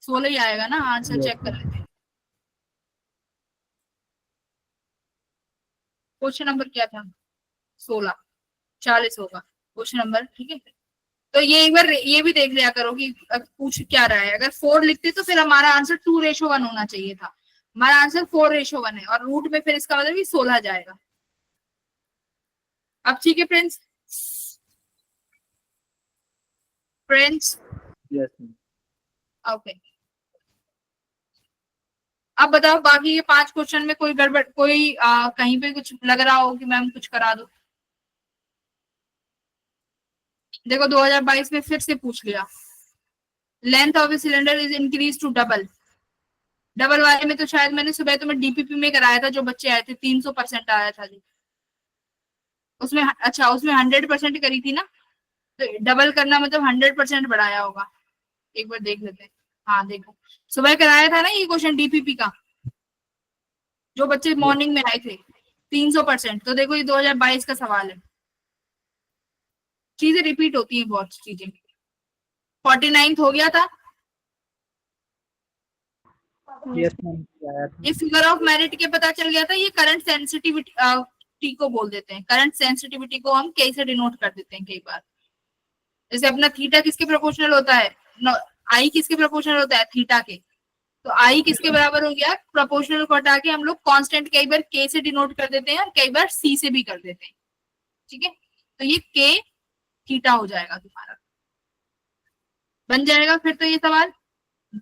Speaker 1: 16 ही आएगा ना, आंसर चेक कर लेते हैं। क्वेश्चन नंबर क्या था, 16। 40 होगा क्वेश्चन नंबर, ठीक है। तो ये एक बार ये भी देख लिया करो कि पूछ क्या रहा है। अगर 4 लिखते तो फिर हमारा आंसर 2:1 होना चाहिए था, हमारा आंसर 4:1 है, और रूट में फिर इसका मतलब कि 16 जाएगा। अब ठीक है फ्रेंड्स,
Speaker 10: यस
Speaker 1: ओके। अब बताओ बाकी ये 5 क्वेश्चन में कोई गड़बड़, कोई कहीं पे कुछ लग रहा हो कि मैम कुछ करा दो। देखो 2022 में फिर से पूछ लिया, length of a cylinder is increase to double. Double वाले में तो शायद मैंने सुबह तुम्हें डीपीपी में कराया था, जो बच्चे आए थे 300% आया था जी उसमें। अच्छा उसमें 100% करी थी ना, तो डबल करना मतलब 100% बढ़ाया होगा। एक बार देख लेते हैं। हाँ देखो सुबह कराया था ना ये क्वेश्चन डीपीपी का, जो बच्चे मॉर्निंग में आए थे 300%। तो देखो ये 2022 का सवाल है, चीजें रिपीट होती हैं बहुत चीजें। 49th हो गया था।
Speaker 10: यस मैम आया था।
Speaker 1: ये फिगर ऑफ मेरिट के पता चल गया था। ये करंट सेंसिटिविटी को बोल देते हैं, करंट सेंसिटिविटी को हम कैसे डिनोट कर देते हैं कई बार। जैसे अपना थीटा किसके प्रोपोर्शनल होता है, आई किसके प्रोपोर्शनल होता है, थीटा के। तो आई किसके बराबर हो गया, प्रोपोर्शनल को हटा के हम लोग कांस्टेंट कई बार के से डिनोट कर देते हैं और कई बार सी से भी कर देते हैं, ठीक है। तो ये के थीटा हो जाएगा तुम्हारा, बन जाएगा फिर तो ये सवाल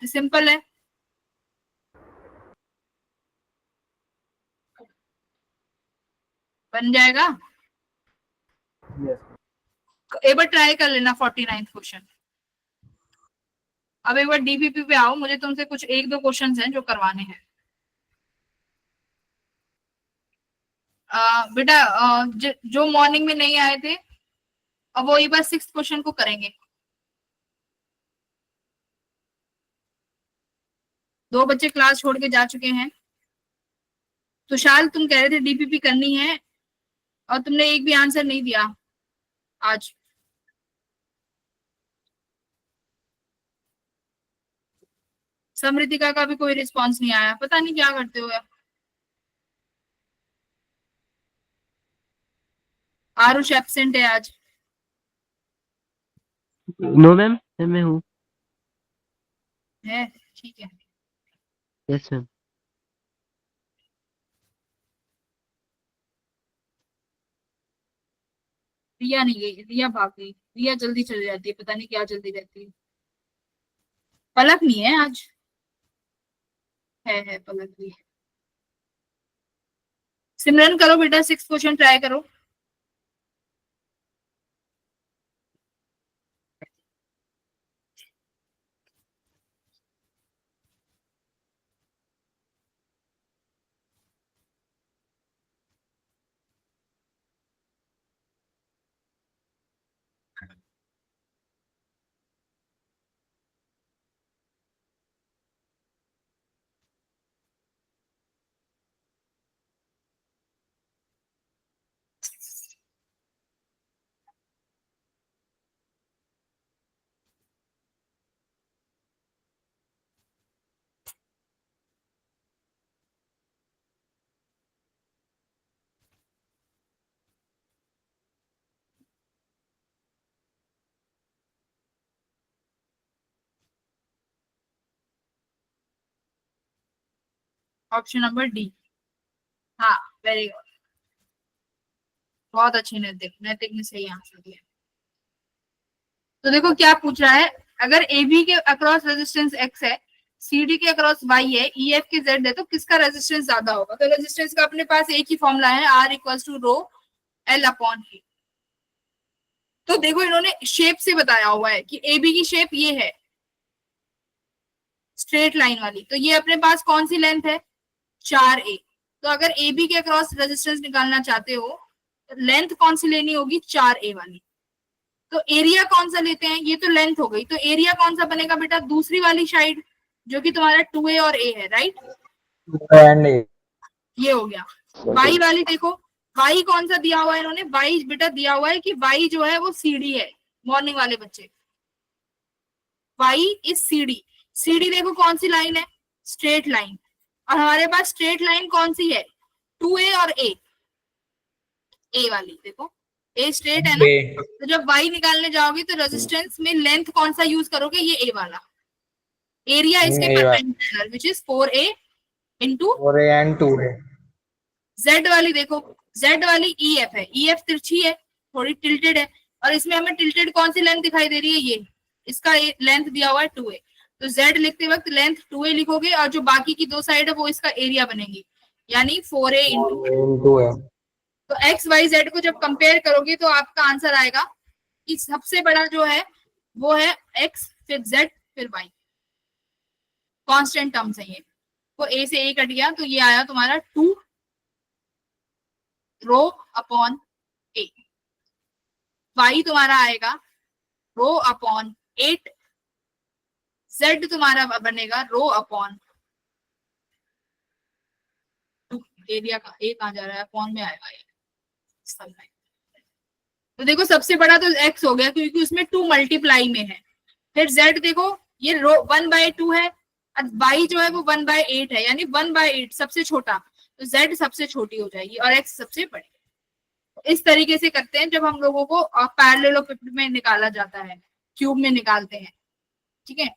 Speaker 1: सिंपल है। बन जाएगा। एक बार ट्राई कर लेना 49th क्वेश्चन। अब एक बार डीपीपी पे आओ, मुझे तुमसे कुछ 1-2 क्वेश्चंस हैं जो करवाने हैं। बेटा जो मॉर्निंग में नहीं आए थे, अब वो एक बार 6th क्वेश्चन को करेंगे। 2 बच्चे क्लास छोड़ के जा चुके हैं। तुषार तुम कह रहे थे डीपीपी करनी है और तुमने एक भी आंसर नहीं दिया आज। समृतिका का भी कोई रिस्पांस नहीं आया, पता नहीं क्या करते हो यार। आरुष एब्सेंट है आज।
Speaker 7: नो मैम, मैं हूँ।
Speaker 1: है ठीक है।
Speaker 7: Yes ma'am.
Speaker 1: रिया नहीं गई, रिया भाग गई। रिया जल्दी चली जाती है, पता नहीं क्या जल्दी रहती है। पलक नहीं है आज। है पलक भी है। सिमरन करो बेटा 6th क्वेश्चन ट्राई करो। Option number D. हाँ वेरी गुड, बहुत अच्छी नैतिक, नैतिक ने सही आंसर दिया। तो देखो क्या पूछ रहा है, अगर AB के अक्रॉस रेजिस्टेंस X है, CD के अक्रॉस Y है, EF के Z है, तो किसका रेजिस्टेंस ज्यादा होगा। तो रेजिस्टेंस का अपने पास एक ही फॉर्मूला है, R = ρ L/A। तो देखो इन्होंने शेप से बताया हुआ है कि AB की शेप ये है स्ट्रेट लाइन वाली, तो ये अपने पास कौन सी लेंथ है 4a। तो अगर AB के अक्रॉस रेजिस्टेंस निकालना चाहते हो तो लेंथ कौन सी लेनी होगी 4a वाली। तो एरिया कौन सा लेते हैं, ये तो लेंथ हो गई, तो एरिया कौन सा बनेगा बेटा, दूसरी वाली साइड जो कि तुम्हारा 2a और a है, राइट। ये हो गया। y वाली देखो, y कौन सा दिया हुआ है इन्होंने, y बेटा दिया हुआ है कि y जो है वो CD है। मॉर्निंग वाले बच्चे y इज CD। CD देखो कौन सी लाइन है, स्ट्रेट लाइन, और हमारे पास स्ट्रेट लाइन कौन सी है 2a और a वाली। देखो ए स्ट्रेट है ना,
Speaker 5: ए
Speaker 1: तो जब y निकालने जाओगे तो रेजिस्टेंस में लेंथ कौन सा यूज करोगे, ये a वाला। एरिया इसके
Speaker 5: A वाला।
Speaker 1: Perpendicular which is 4a into
Speaker 5: और ए एंड 2 है।
Speaker 1: z वाली देखो, z वाली EF है, EF तिरछी है, थोड़ी टिल्टेड है, और इसमें हमें टिल्टेड कौन सी लेंथ दिखाई दे रही है, ये इसका लेंथ दिया हुआ है 2a, तो z लिखते वक्त लेंथ 2a लिखोगे और जो बाकी की दो साइड है वो इसका एरिया बनेंगी, यानी 4a इंटू।
Speaker 5: 2 है।
Speaker 1: तो x y z को जब कंपेयर करोगे तो आपका आंसर आएगा कि सबसे बड़ा जो है वो है x, फिर z, फिर y, कांस्टेंट टर्म्स है ये, तो a से a कट गया तो ये आया तुम्हारा 2 रो अपॉन a, y तुम्हारा आएगा रो अपॉन 8, z तुम्हारा बनेगा रो अपॉन, एरिया का a कहाँ जा रहा है, अपॉन में आएगा ये। तो देखो सबसे बड़ा तो x हो गया क्योंकि उसमें 2 मल्टीप्लाई में है, फिर z देखो ये रो 1/2 है, और y जो है वो 1/8 है, यानी 1/8 सबसे छोटा, तो z सबसे छोटी हो जाएगी और x सबसे बड़ी। तो इस तरीके से करते हैं जब हम लोगों को पैरेललोग्राम में निकाला जाता है, क्यूब में निकालते हैं, ठीक है।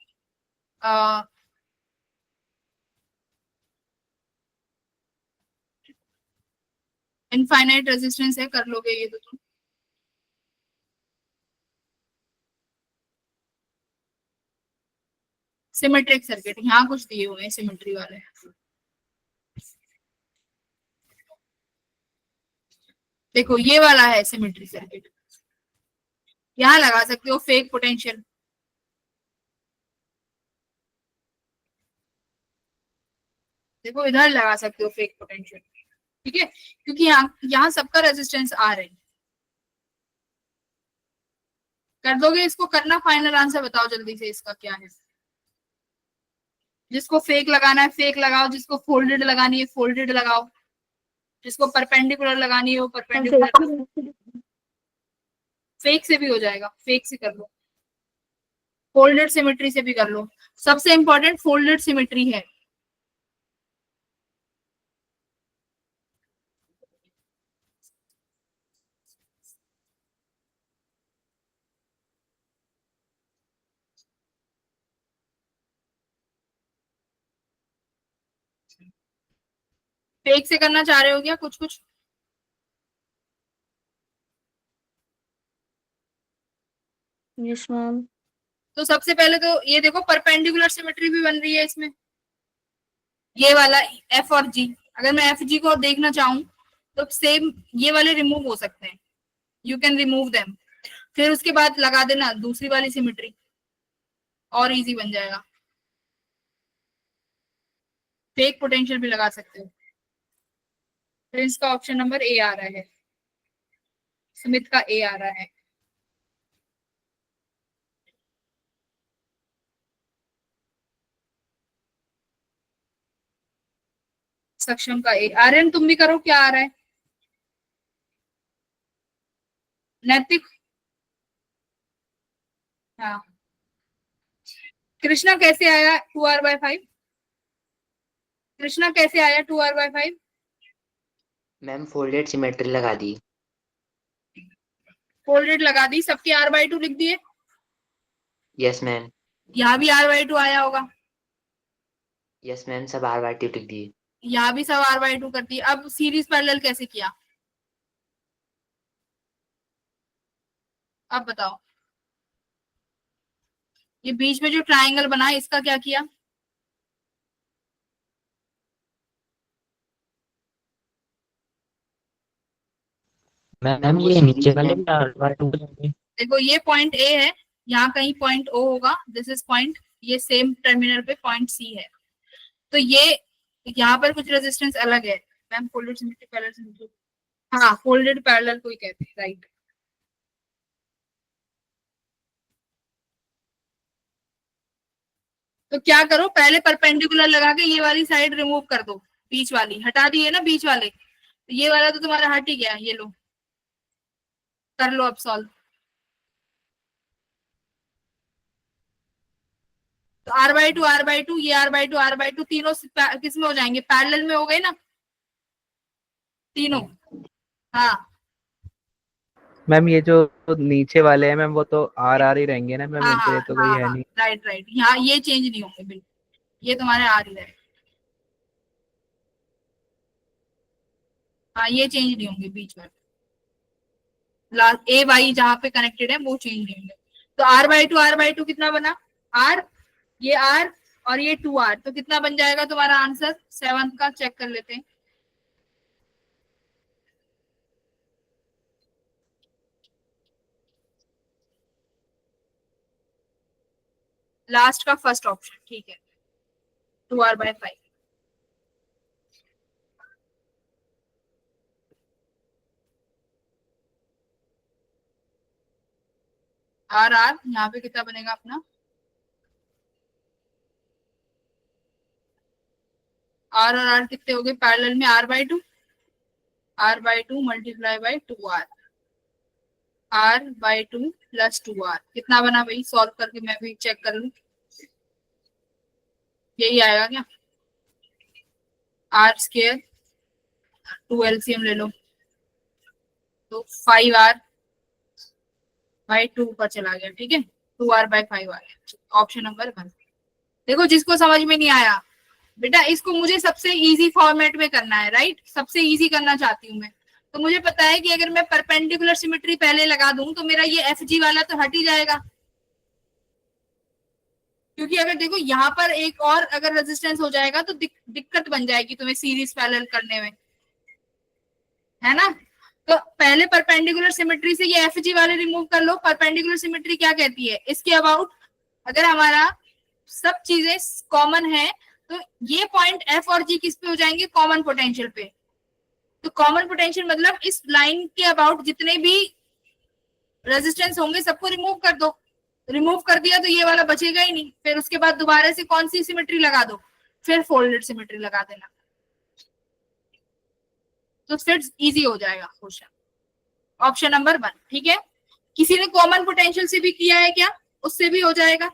Speaker 1: इनफाइनाइट रेजिस्टेंस है, कर लोगे ये तो तुम। सिमेट्रिक सर्किट यहाँ कुछ दिए हुए हैं सिमेट्री वाले, देखो ये वाला है सिमेट्री सर्किट, यहाँ लगा सकते हो फेक पोटेंशियल, देखो इधर लगा सकते हो फेक पोटेंशियल, ठीक है, क्योंकि यहाँ सबका रेजिस्टेंस आ रहे हैं। कर दोगे इसको, करना फाइनल आंसर बताओ जल्दी से इसका क्या है। जिसको फेक लगाना है फेक लगाओ, जिसको फोल्डेड लगानी है फोल्डेड लगाओ, जिसको परपेंडिकुलर लगानी है वो परपेंडिकुलर, फेक से भी हो जाएगा, फेक से कर लो, फोल्डेड सिमेट्री से भी कर लो, सबसे इंपॉर्टेंट फोल्डेड सिमेट्री है। फेक से करना चाह रहे हो क्या कुछ कुछ?
Speaker 2: Yes ma'am.
Speaker 1: तो सबसे पहले तो ये देखो परपेंडिकुलर सिमेट्री भी बन रही है इसमें, ये वाला एफ और जी, अगर मैं एफ जी को देखना चाहूं तो सेम ये वाले रिमूव हो सकते हैं, यू कैन रिमूव देम, फिर उसके बाद लगा देना दूसरी वाली सिमेट्री और इजी बन जाएगा। फेक पोटेंशियल भी लगा सकते हो, तो इसका ऑप्शन नंबर ए आ रहा है, सुमित का ए आ रहा है। सक्षम का ए। आर्यन तुम भी करो, क्या आ रहा है? नैतिक, हाँ। कृष्णा कैसे आया 2r/5? कृष्णा कैसे आया 2r/5?
Speaker 4: मैम फोल्डेड सिमेट्री लगा दी।
Speaker 1: फोल्डेड लगा दी, सबके r/2 लिख दिए।
Speaker 4: Yes ma'am.
Speaker 1: यहाँ भी r/2 आया होगा।
Speaker 4: यस मैम, सब R/2 लिख दिए।
Speaker 1: यहाँ भी सब r/2 कर दिए। अब सीरीज पैरेलल कैसे किया, अब बताओ। ये बीच में जो ट्रायंगल बना है इसका क्या किया?
Speaker 8: मैम ये नीचे वाले भी R/2
Speaker 1: देखो ये पॉइंट ए है, यहाँ कहीं पॉइंट ओ होगा, दिस इज पॉइंट, ये सेम टर्मिनल पे पॉइंट सी है, तो ये यहाँ पर कुछ रेजिस्टेंस अलग है। Ma'am folded symmetry parallel symmetry, हाँ फोल्डेड पैरेलल को ही कहते हैं, राइट। तो क्या करो, पहले परपेंडिकुलर लगा के ये वाली साइड रिमूव कर दो, बीच वाली हटा दी है ना बीच वाले, तो ये वाला तो तुम्हारा हट ही गया, ये लो कर लो अब सॉल्व। तो r/2 ये r/2 तीनों किस में हो जाएंगे, पैरेलल में हो गए ना तीनों, हाँ
Speaker 10: मैम ये जो नीचे वाले हैं मैम वो तो आर ही रहेंगे ना मैम,
Speaker 1: हाँ
Speaker 10: इनके लिए
Speaker 1: हाँ
Speaker 10: तो कोई है
Speaker 1: हाँ,
Speaker 10: नहीं।
Speaker 1: राइट राइट, यहाँ ये चेंज नहीं होंगे बिल्कुल, ये तुम्हारे आ रही रहेगा। हाँ ये चेंज नहीं होंगे बीच में, लास्ट ए वाई जहाँ पे कनेक्टेड है वो चेंज नहीं होंगे। तो R/2 कितना बना, आर, ये आर और ये 2R, तो कितना बन जाएगा तुम्हारा आंसर 7 का, चेक कर लेते हैं। लास्ट का फर्स्ट ऑप्शन, ठीक है, 2R/5। आर आर यहाँ पे कितना बनेगा अपना, आर और आर कितने हो गए पैरेलल में, R/2, R/2 multiply by 2R, R/2 plus 2R कितना बना भाई, सॉल्व करके मैं भी चेक कर लूं, यही आएगा क्या, R², 2 LCM ले लो, तो 5R/2 पर चला गया, ठीक है, 2R/5 आ गया, ऑप्शन नंबर 1। देखो जिसको समझ में नहीं आया बेटा, इसको मुझे सबसे इजी फॉर्मेट में करना है, राइट, सबसे इजी करना चाहती हूँ मैं। तो मुझे पता है कि अगर मैं परपेंडिकुलर सिमेट्री पहले लगा दूं तो मेरा ये FG वाला तो हट ही जाएगा, क्योंकि अगर देखो यहाँ पर एक और अगर रेजिस्टेंस हो जाएगा तो दिक्कत बन जाएगी तुम्हें सीरीज पैरेलल करने में, है ना। तो पहले परपेंडिकुलर सिमेट्री से ये FG वाले रिमूव कर लो। परपेंडिकुलर सिमेट्री क्या कहती है, इसके अबाउट अगर हमारा सब चीजें कॉमन है तो ये पॉइंट F और G किस पे हो जाएंगे, कॉमन पोटेंशियल पे। तो कॉमन पोटेंशियल मतलब इस लाइन के अबाउट जितने भी रेजिस्टेंस होंगे सबको रिमूव कर दो, रिमूव कर दिया तो ये वाला बचेगा ही नहीं, फिर उसके बाद दोबारा से कौन सी सिमेट्री लगा दो, फिर फोल्डेड सिमेट्री लगा देना, तो फिर इजी हो जाएगा क्वेश्चन, ऑप्शन नंबर 1, ठीक है। किसी ने कॉमन पोटेंशियल से भी किया है क्या, उससे भी हो जाएगा,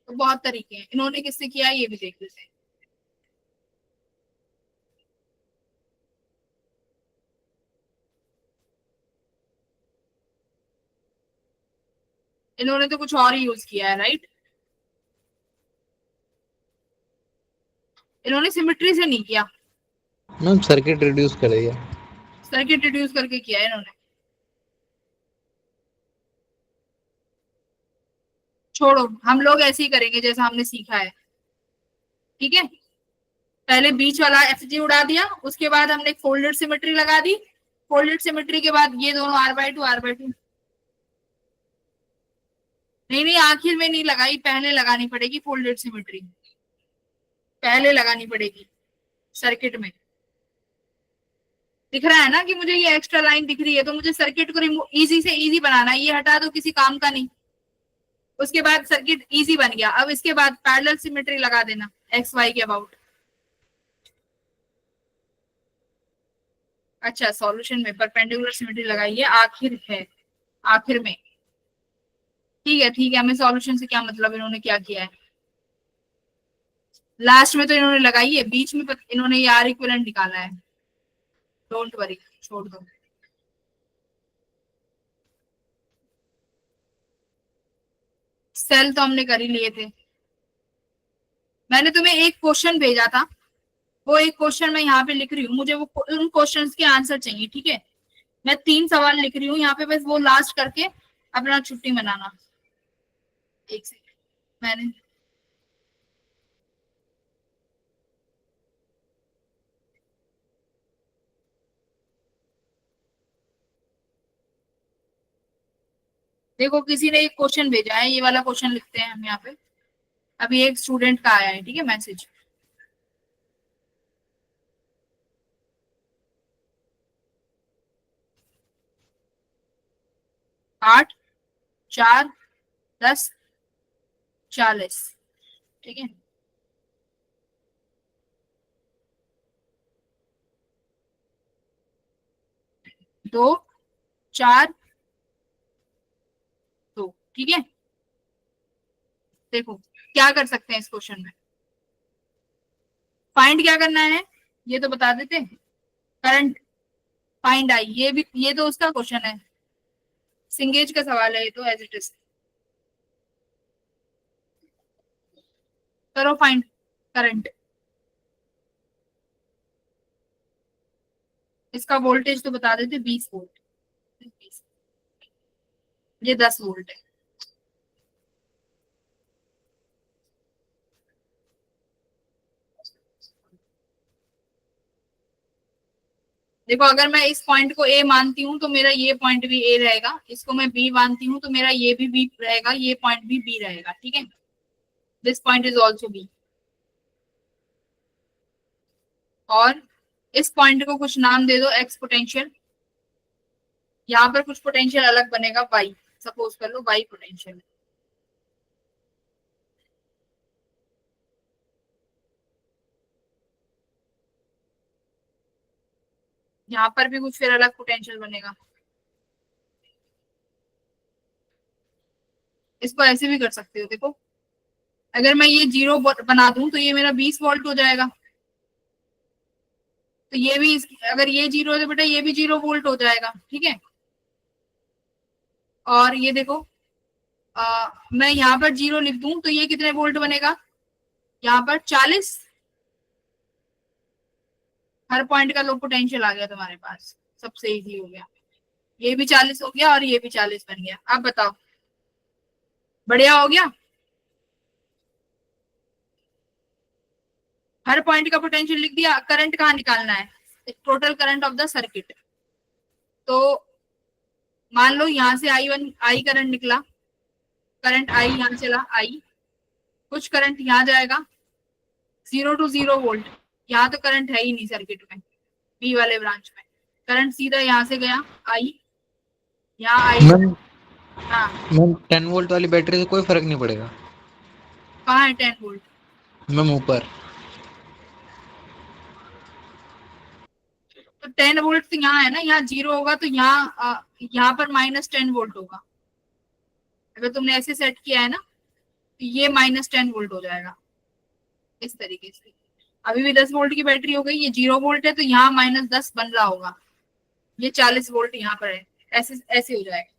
Speaker 1: तो बहुत तरीके हैं, इन्होंने किससे किया है ये भी देख लेते हैं। इन्होंने तो कुछ और ही यूज किया है, राइट, इन्होंने सिमेट्री से नहीं किया,
Speaker 3: मैम सर्किट रिड्यूस कर दिया।
Speaker 1: सर्किट रिड्यूस करके किया है इन्होंने। छोड़ो, हम लोग ऐसे ही करेंगे जैसा हमने सीखा है, ठीक है। पहले बीच वाला FG उड़ा दिया, उसके बाद हमने फोल्डेड सिमेट्री लगा दी, फोल्डेड सिमेट्री के बाद ये दोनों R/2 नहीं नहीं, आखिर में नहीं लगाई, पहले लगानी पड़ेगी फोल्डेड सिमेट्री, पहले लगानी पड़ेगी सर्किट में। दिख रहा है ना कि मुझे ये एक्स्ट्रा लाइन दिख रही है, तो मुझे सर्किट को इजी से इजी बनाना है, ये हटा दो किसी काम का नहीं, उसके बाद सर्किट इजी बन गया। अब इसके बाद पैरेलल सिमेट्री लगा देना XY के अबाउट। अच्छा, सॉल्यूशन में परपेंडिकुलर सिमेट्री लगाइए, आखिर है, आखिर में, ठीक है ठीक है। हमें सॉल्यूशन से क्या मतलब, इन्होंने क्या किया है, लास्ट में तो इन्होंने लगाई है, बीच में इन्होंने ये R इक्विवेलेंट निकाला है, डोंट वरी, छोड़ दो। सेल तो हमने कर ही लिए थे, मैंने तुम्हें एक क्वेश्चन भेजा था, वो एक क्वेश्चन मैं यहाँ पे लिख रही हूँ, मुझे वो उन क्वेश्चंस के आंसर चाहिए, ठीक है। मैं 3 सवाल लिख रही हूँ यहाँ पे, बस वो लास्ट करके अपना छुट्टी मनाना। एक सेकंड, मैंने देखो किसी ने एक क्वेश्चन भेजा है, ये वाला क्वेश्चन लिखते हैं हम यहाँ पे। अभी एक स्टूडेंट का आया है, ठीक है, मैसेज। आठ 4 10 40, ठीक है। दो 4 2, ठीक है। देखो क्या कर सकते हैं इस क्वेश्चन में, फाइंड क्या करना है ये तो बता देते हैं। करंट फाइंड आई, ये तो उसका क्वेश्चन है, सिंगेज का सवाल है ये तो, एज इट इज। करो फाइंड करंट। इसका वोल्टेज तो बता देते 20 वोल्ट, ये 10 वोल्ट है। देखो अगर मैं इस पॉइंट को ए मानती हूँ तो मेरा ये पॉइंट भी ए रहेगा, इसको मैं बी मानती हूँ तो मेरा ये भी बी रहेगा, ये पॉइंट भी बी रहेगा, ठीक है। This point is also be. और इस पॉइंट को कुछ नाम दे दो, एक्स पोटेंशियल। यहाँ पर कुछ पोटेंशियल अलग बनेगा, वाई, सपोज कर लो वाई पोटेंशियल। यहाँ पर भी कुछ फिर अलग पोटेंशियल बनेगा। इसको ऐसे भी कर सकते हो, देखो अगर मैं ये 0 बना दूं तो ये मेरा 20 वोल्ट हो जाएगा, तो ये भी अगर ये 0 है तो बेटा ये भी 0 वोल्ट हो जाएगा, ठीक है। और ये देखो मैं यहाँ पर 0 लिख दूं तो ये कितने वोल्ट बनेगा, यहाँ पर 40। हर पॉइंट का लो पोटेंशियल आ गया तुम्हारे पास, सबसे इजी हो गया। ये भी 40 हो गया और ये भी 40 बन गया। अब बताओ, बढ़िया हो गया। हर पॉइंट का पोटेंशियल लिख दिया। करंट कहाँ निकालना है, total current of the circuit. तो मान लो यहाँ से आई करंट निकला, करंट आई यहाँ चला आई, कुछ करंट यहाँ जाएगा 0 to 0 वोल्ट। यहाँ तो करंट है ही नहीं सर्किट में, बी वाले ब्रांच में। करंट सीधा यहाँ से गया आई, यहाँ आई। हाँ
Speaker 9: 10 वोल्ट वाली बैटरी से कोई फर्क नहीं पड़ेगा।
Speaker 1: कहाँ है 10 वोल्ट?
Speaker 9: मैम ऊपर।
Speaker 1: तो 10 वोल्ट तो यहाँ है ना, यहाँ 0 होगा तो यहाँ पर -10 वोल्ट होगा। अगर तुमने ऐसे सेट किया है ना तो ये -10 वोल्ट हो जाएगा इस तरीके से। अभी भी 10 वोल्ट की बैटरी हो गई, ये 0 वोल्ट है तो यहाँ -10 बन रहा होगा, ये 40 वोल्ट यहाँ पर है, ऐसे ऐसे हो जाएगा।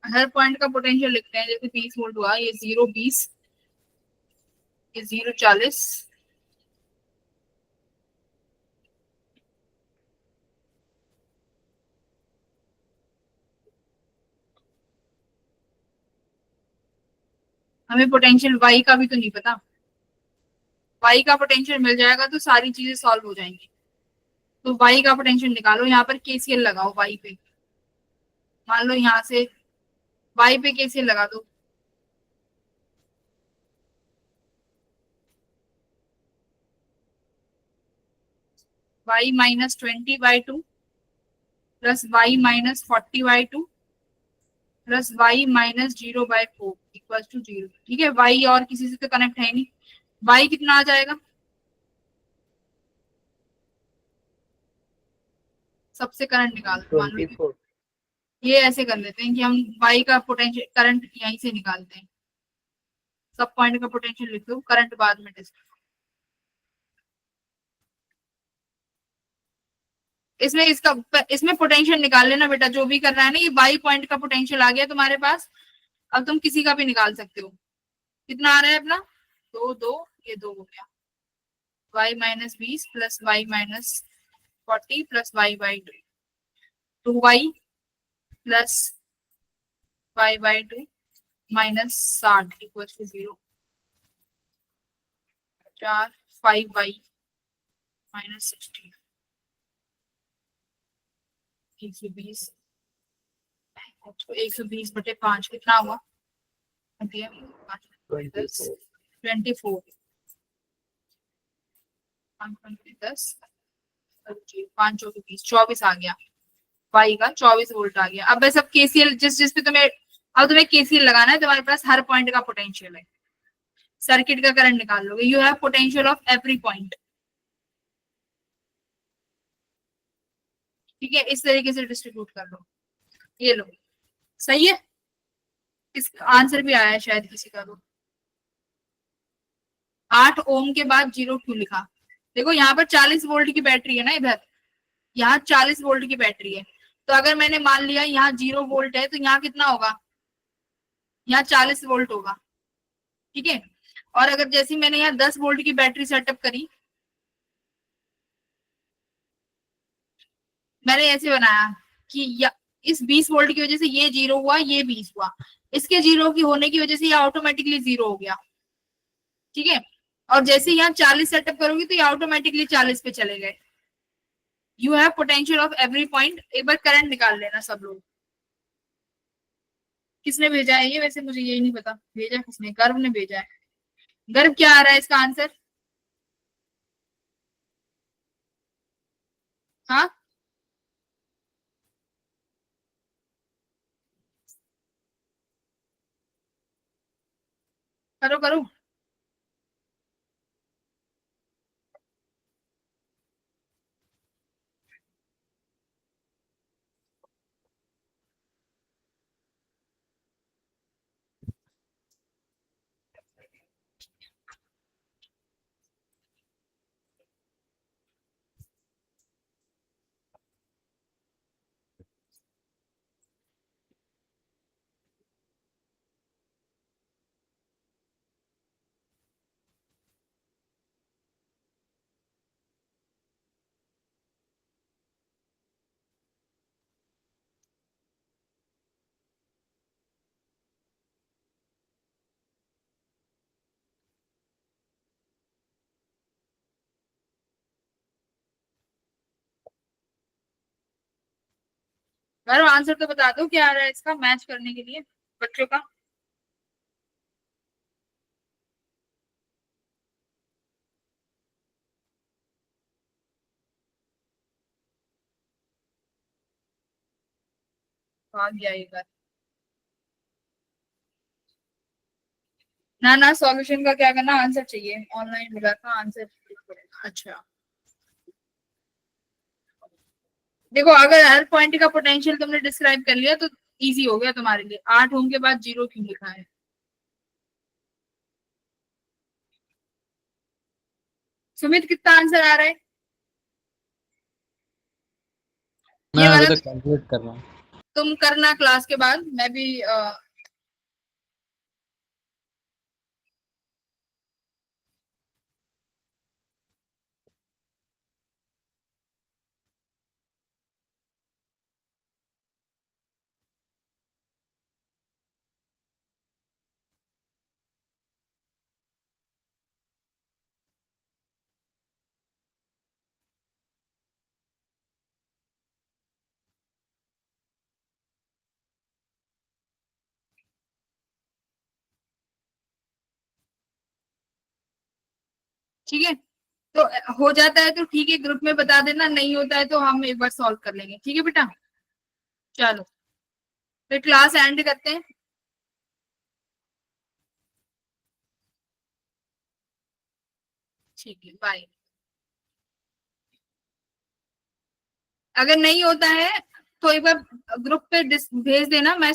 Speaker 1: हर पॉइंट का पोटेंशियल लिखते हैं, जैसे 20 वोल्ट हुआ, ये 0 20, ये 0 40, हमें पोटेंशियल वाई का भी तो नहीं पता। वाई का पोटेंशियल मिल जाएगा तो सारी चीजें सॉल्व हो जाएंगी। तो वाई का पोटेंशियल निकालो, यहाँ पर केसीएल लगाओ वाई पे। मान लो यहाँ से वाई पे केसीएल लगा दो, y -20/2 plus y -40/2 plus y -0/4 equal to 0। ठीक है, y और किसी से तो कनेक्ट है नहीं, y कितना आ जाएगा, सबसे करंट निकाल दो। मान लो
Speaker 10: 24।
Speaker 1: ये ऐसे कर लेते हैं कि हम y का पोटेंशियल करंट यहीं से निकालते हैं, सब पॉइंट का पोटेंशियल लिख दो, करंट बाद में डिस्कस। इसमें पोटेंशियल निकाल लेना बेटा, जो भी कर रहा है ना, ये y पॉइंट का पोटेंशियल आ गया तुम्हारे पास। अब तुम किसी का भी निकाल सकते हो। कितना आ रहा है अपना, 2 ये 2 हो गया, y -20 plus y -40 plus y/2, 2y plus y/2 -60 equal to 0, 5y -60, 120, 120/5 कितना हुआ, 10 24 10 5 चौके 20 24 आ गया, वाई का 24 वोल्ट आ गया। अब बस अब केसीएल जिस पे तुम्हें, अब तुम्हें केसीएल लगाना है, तुम्हारे पास हर पॉइंट का पोटेंशियल है, सर्किट का करंट निकाल लोगे। You have potential of every point, ठीक है, इस तरीके से डिस्ट्रीब्यूट कर लो। ये लो, सही है, इस आंसर भी आया है शायद किसी का। तो 8 ओम के बाद 0 क्यों लिखा? देखो यहाँ पर 40 वोल्ट की बैटरी है ना, इधर यहाँ 40 वोल्ट की बैटरी है, तो अगर मैंने मान लिया यहाँ 0 वोल्ट है, तो यहाँ कितना होगा, यहाँ 40 वोल्ट होगा, ठीक है। और अगर जैसे मैंने यहाँ 10 वोल्ट की बैटरी सेटअप करी, मैंने ऐसे बनाया कि इस 20 वोल्ट की वजह से ये 0 हुआ, ये 20 हुआ, इसके 0 की होने की वजह से ये ऑटोमेटिकली 0 हो गया, ठीक है। और जैसे यहाँ 40 सेटअप करोगी तो ये ऑटोमेटिकली 40 पे चले गए। You have potential of every point. एक बार करंट निकाल लेना सब लोग। किसने भेजा है ये? वैसे मुझे यही नहीं पता भेजा किसने, गर्व ने भेजा है। गर्व क्या आ रहा है इसका आंसर? हाँ करो करो। गर्व आंसर तो बता दो क्या आ रहा है इसका, मैच करने के लिए बच्चों का। आ गया एक बार। ना सॉल्यूशन का क्या करना, आंसर चाहिए, ऑनलाइन मिला था आंसर। अच्छा देखो, अगर हर पॉइंट का पोटेंशियल तुमने डिस्क्राइब कर लिया तो इजी हो गया तुम्हारे लिए। 8 ओम के बाद 0 क्यों लिखा है? सुमित कितना आंसर आ रहा है?
Speaker 3: मैं
Speaker 1: ये
Speaker 3: अभी
Speaker 1: वाला
Speaker 3: तक कैलकुलेट कर रहा हूँ।
Speaker 1: तुम करना क्लास के बाद, मैं भी ठीक है। तो हो जाता है तो ठीक है, ग्रुप में बता देना, नहीं होता है तो हम एक बार सॉल्व कर लेंगे, ठीक है बेटा। चलो फिर क्लास एंड करते हैं। ठीक है, बाय। अगर नहीं होता है तो एक बार ग्रुप पे भेज देना, मैं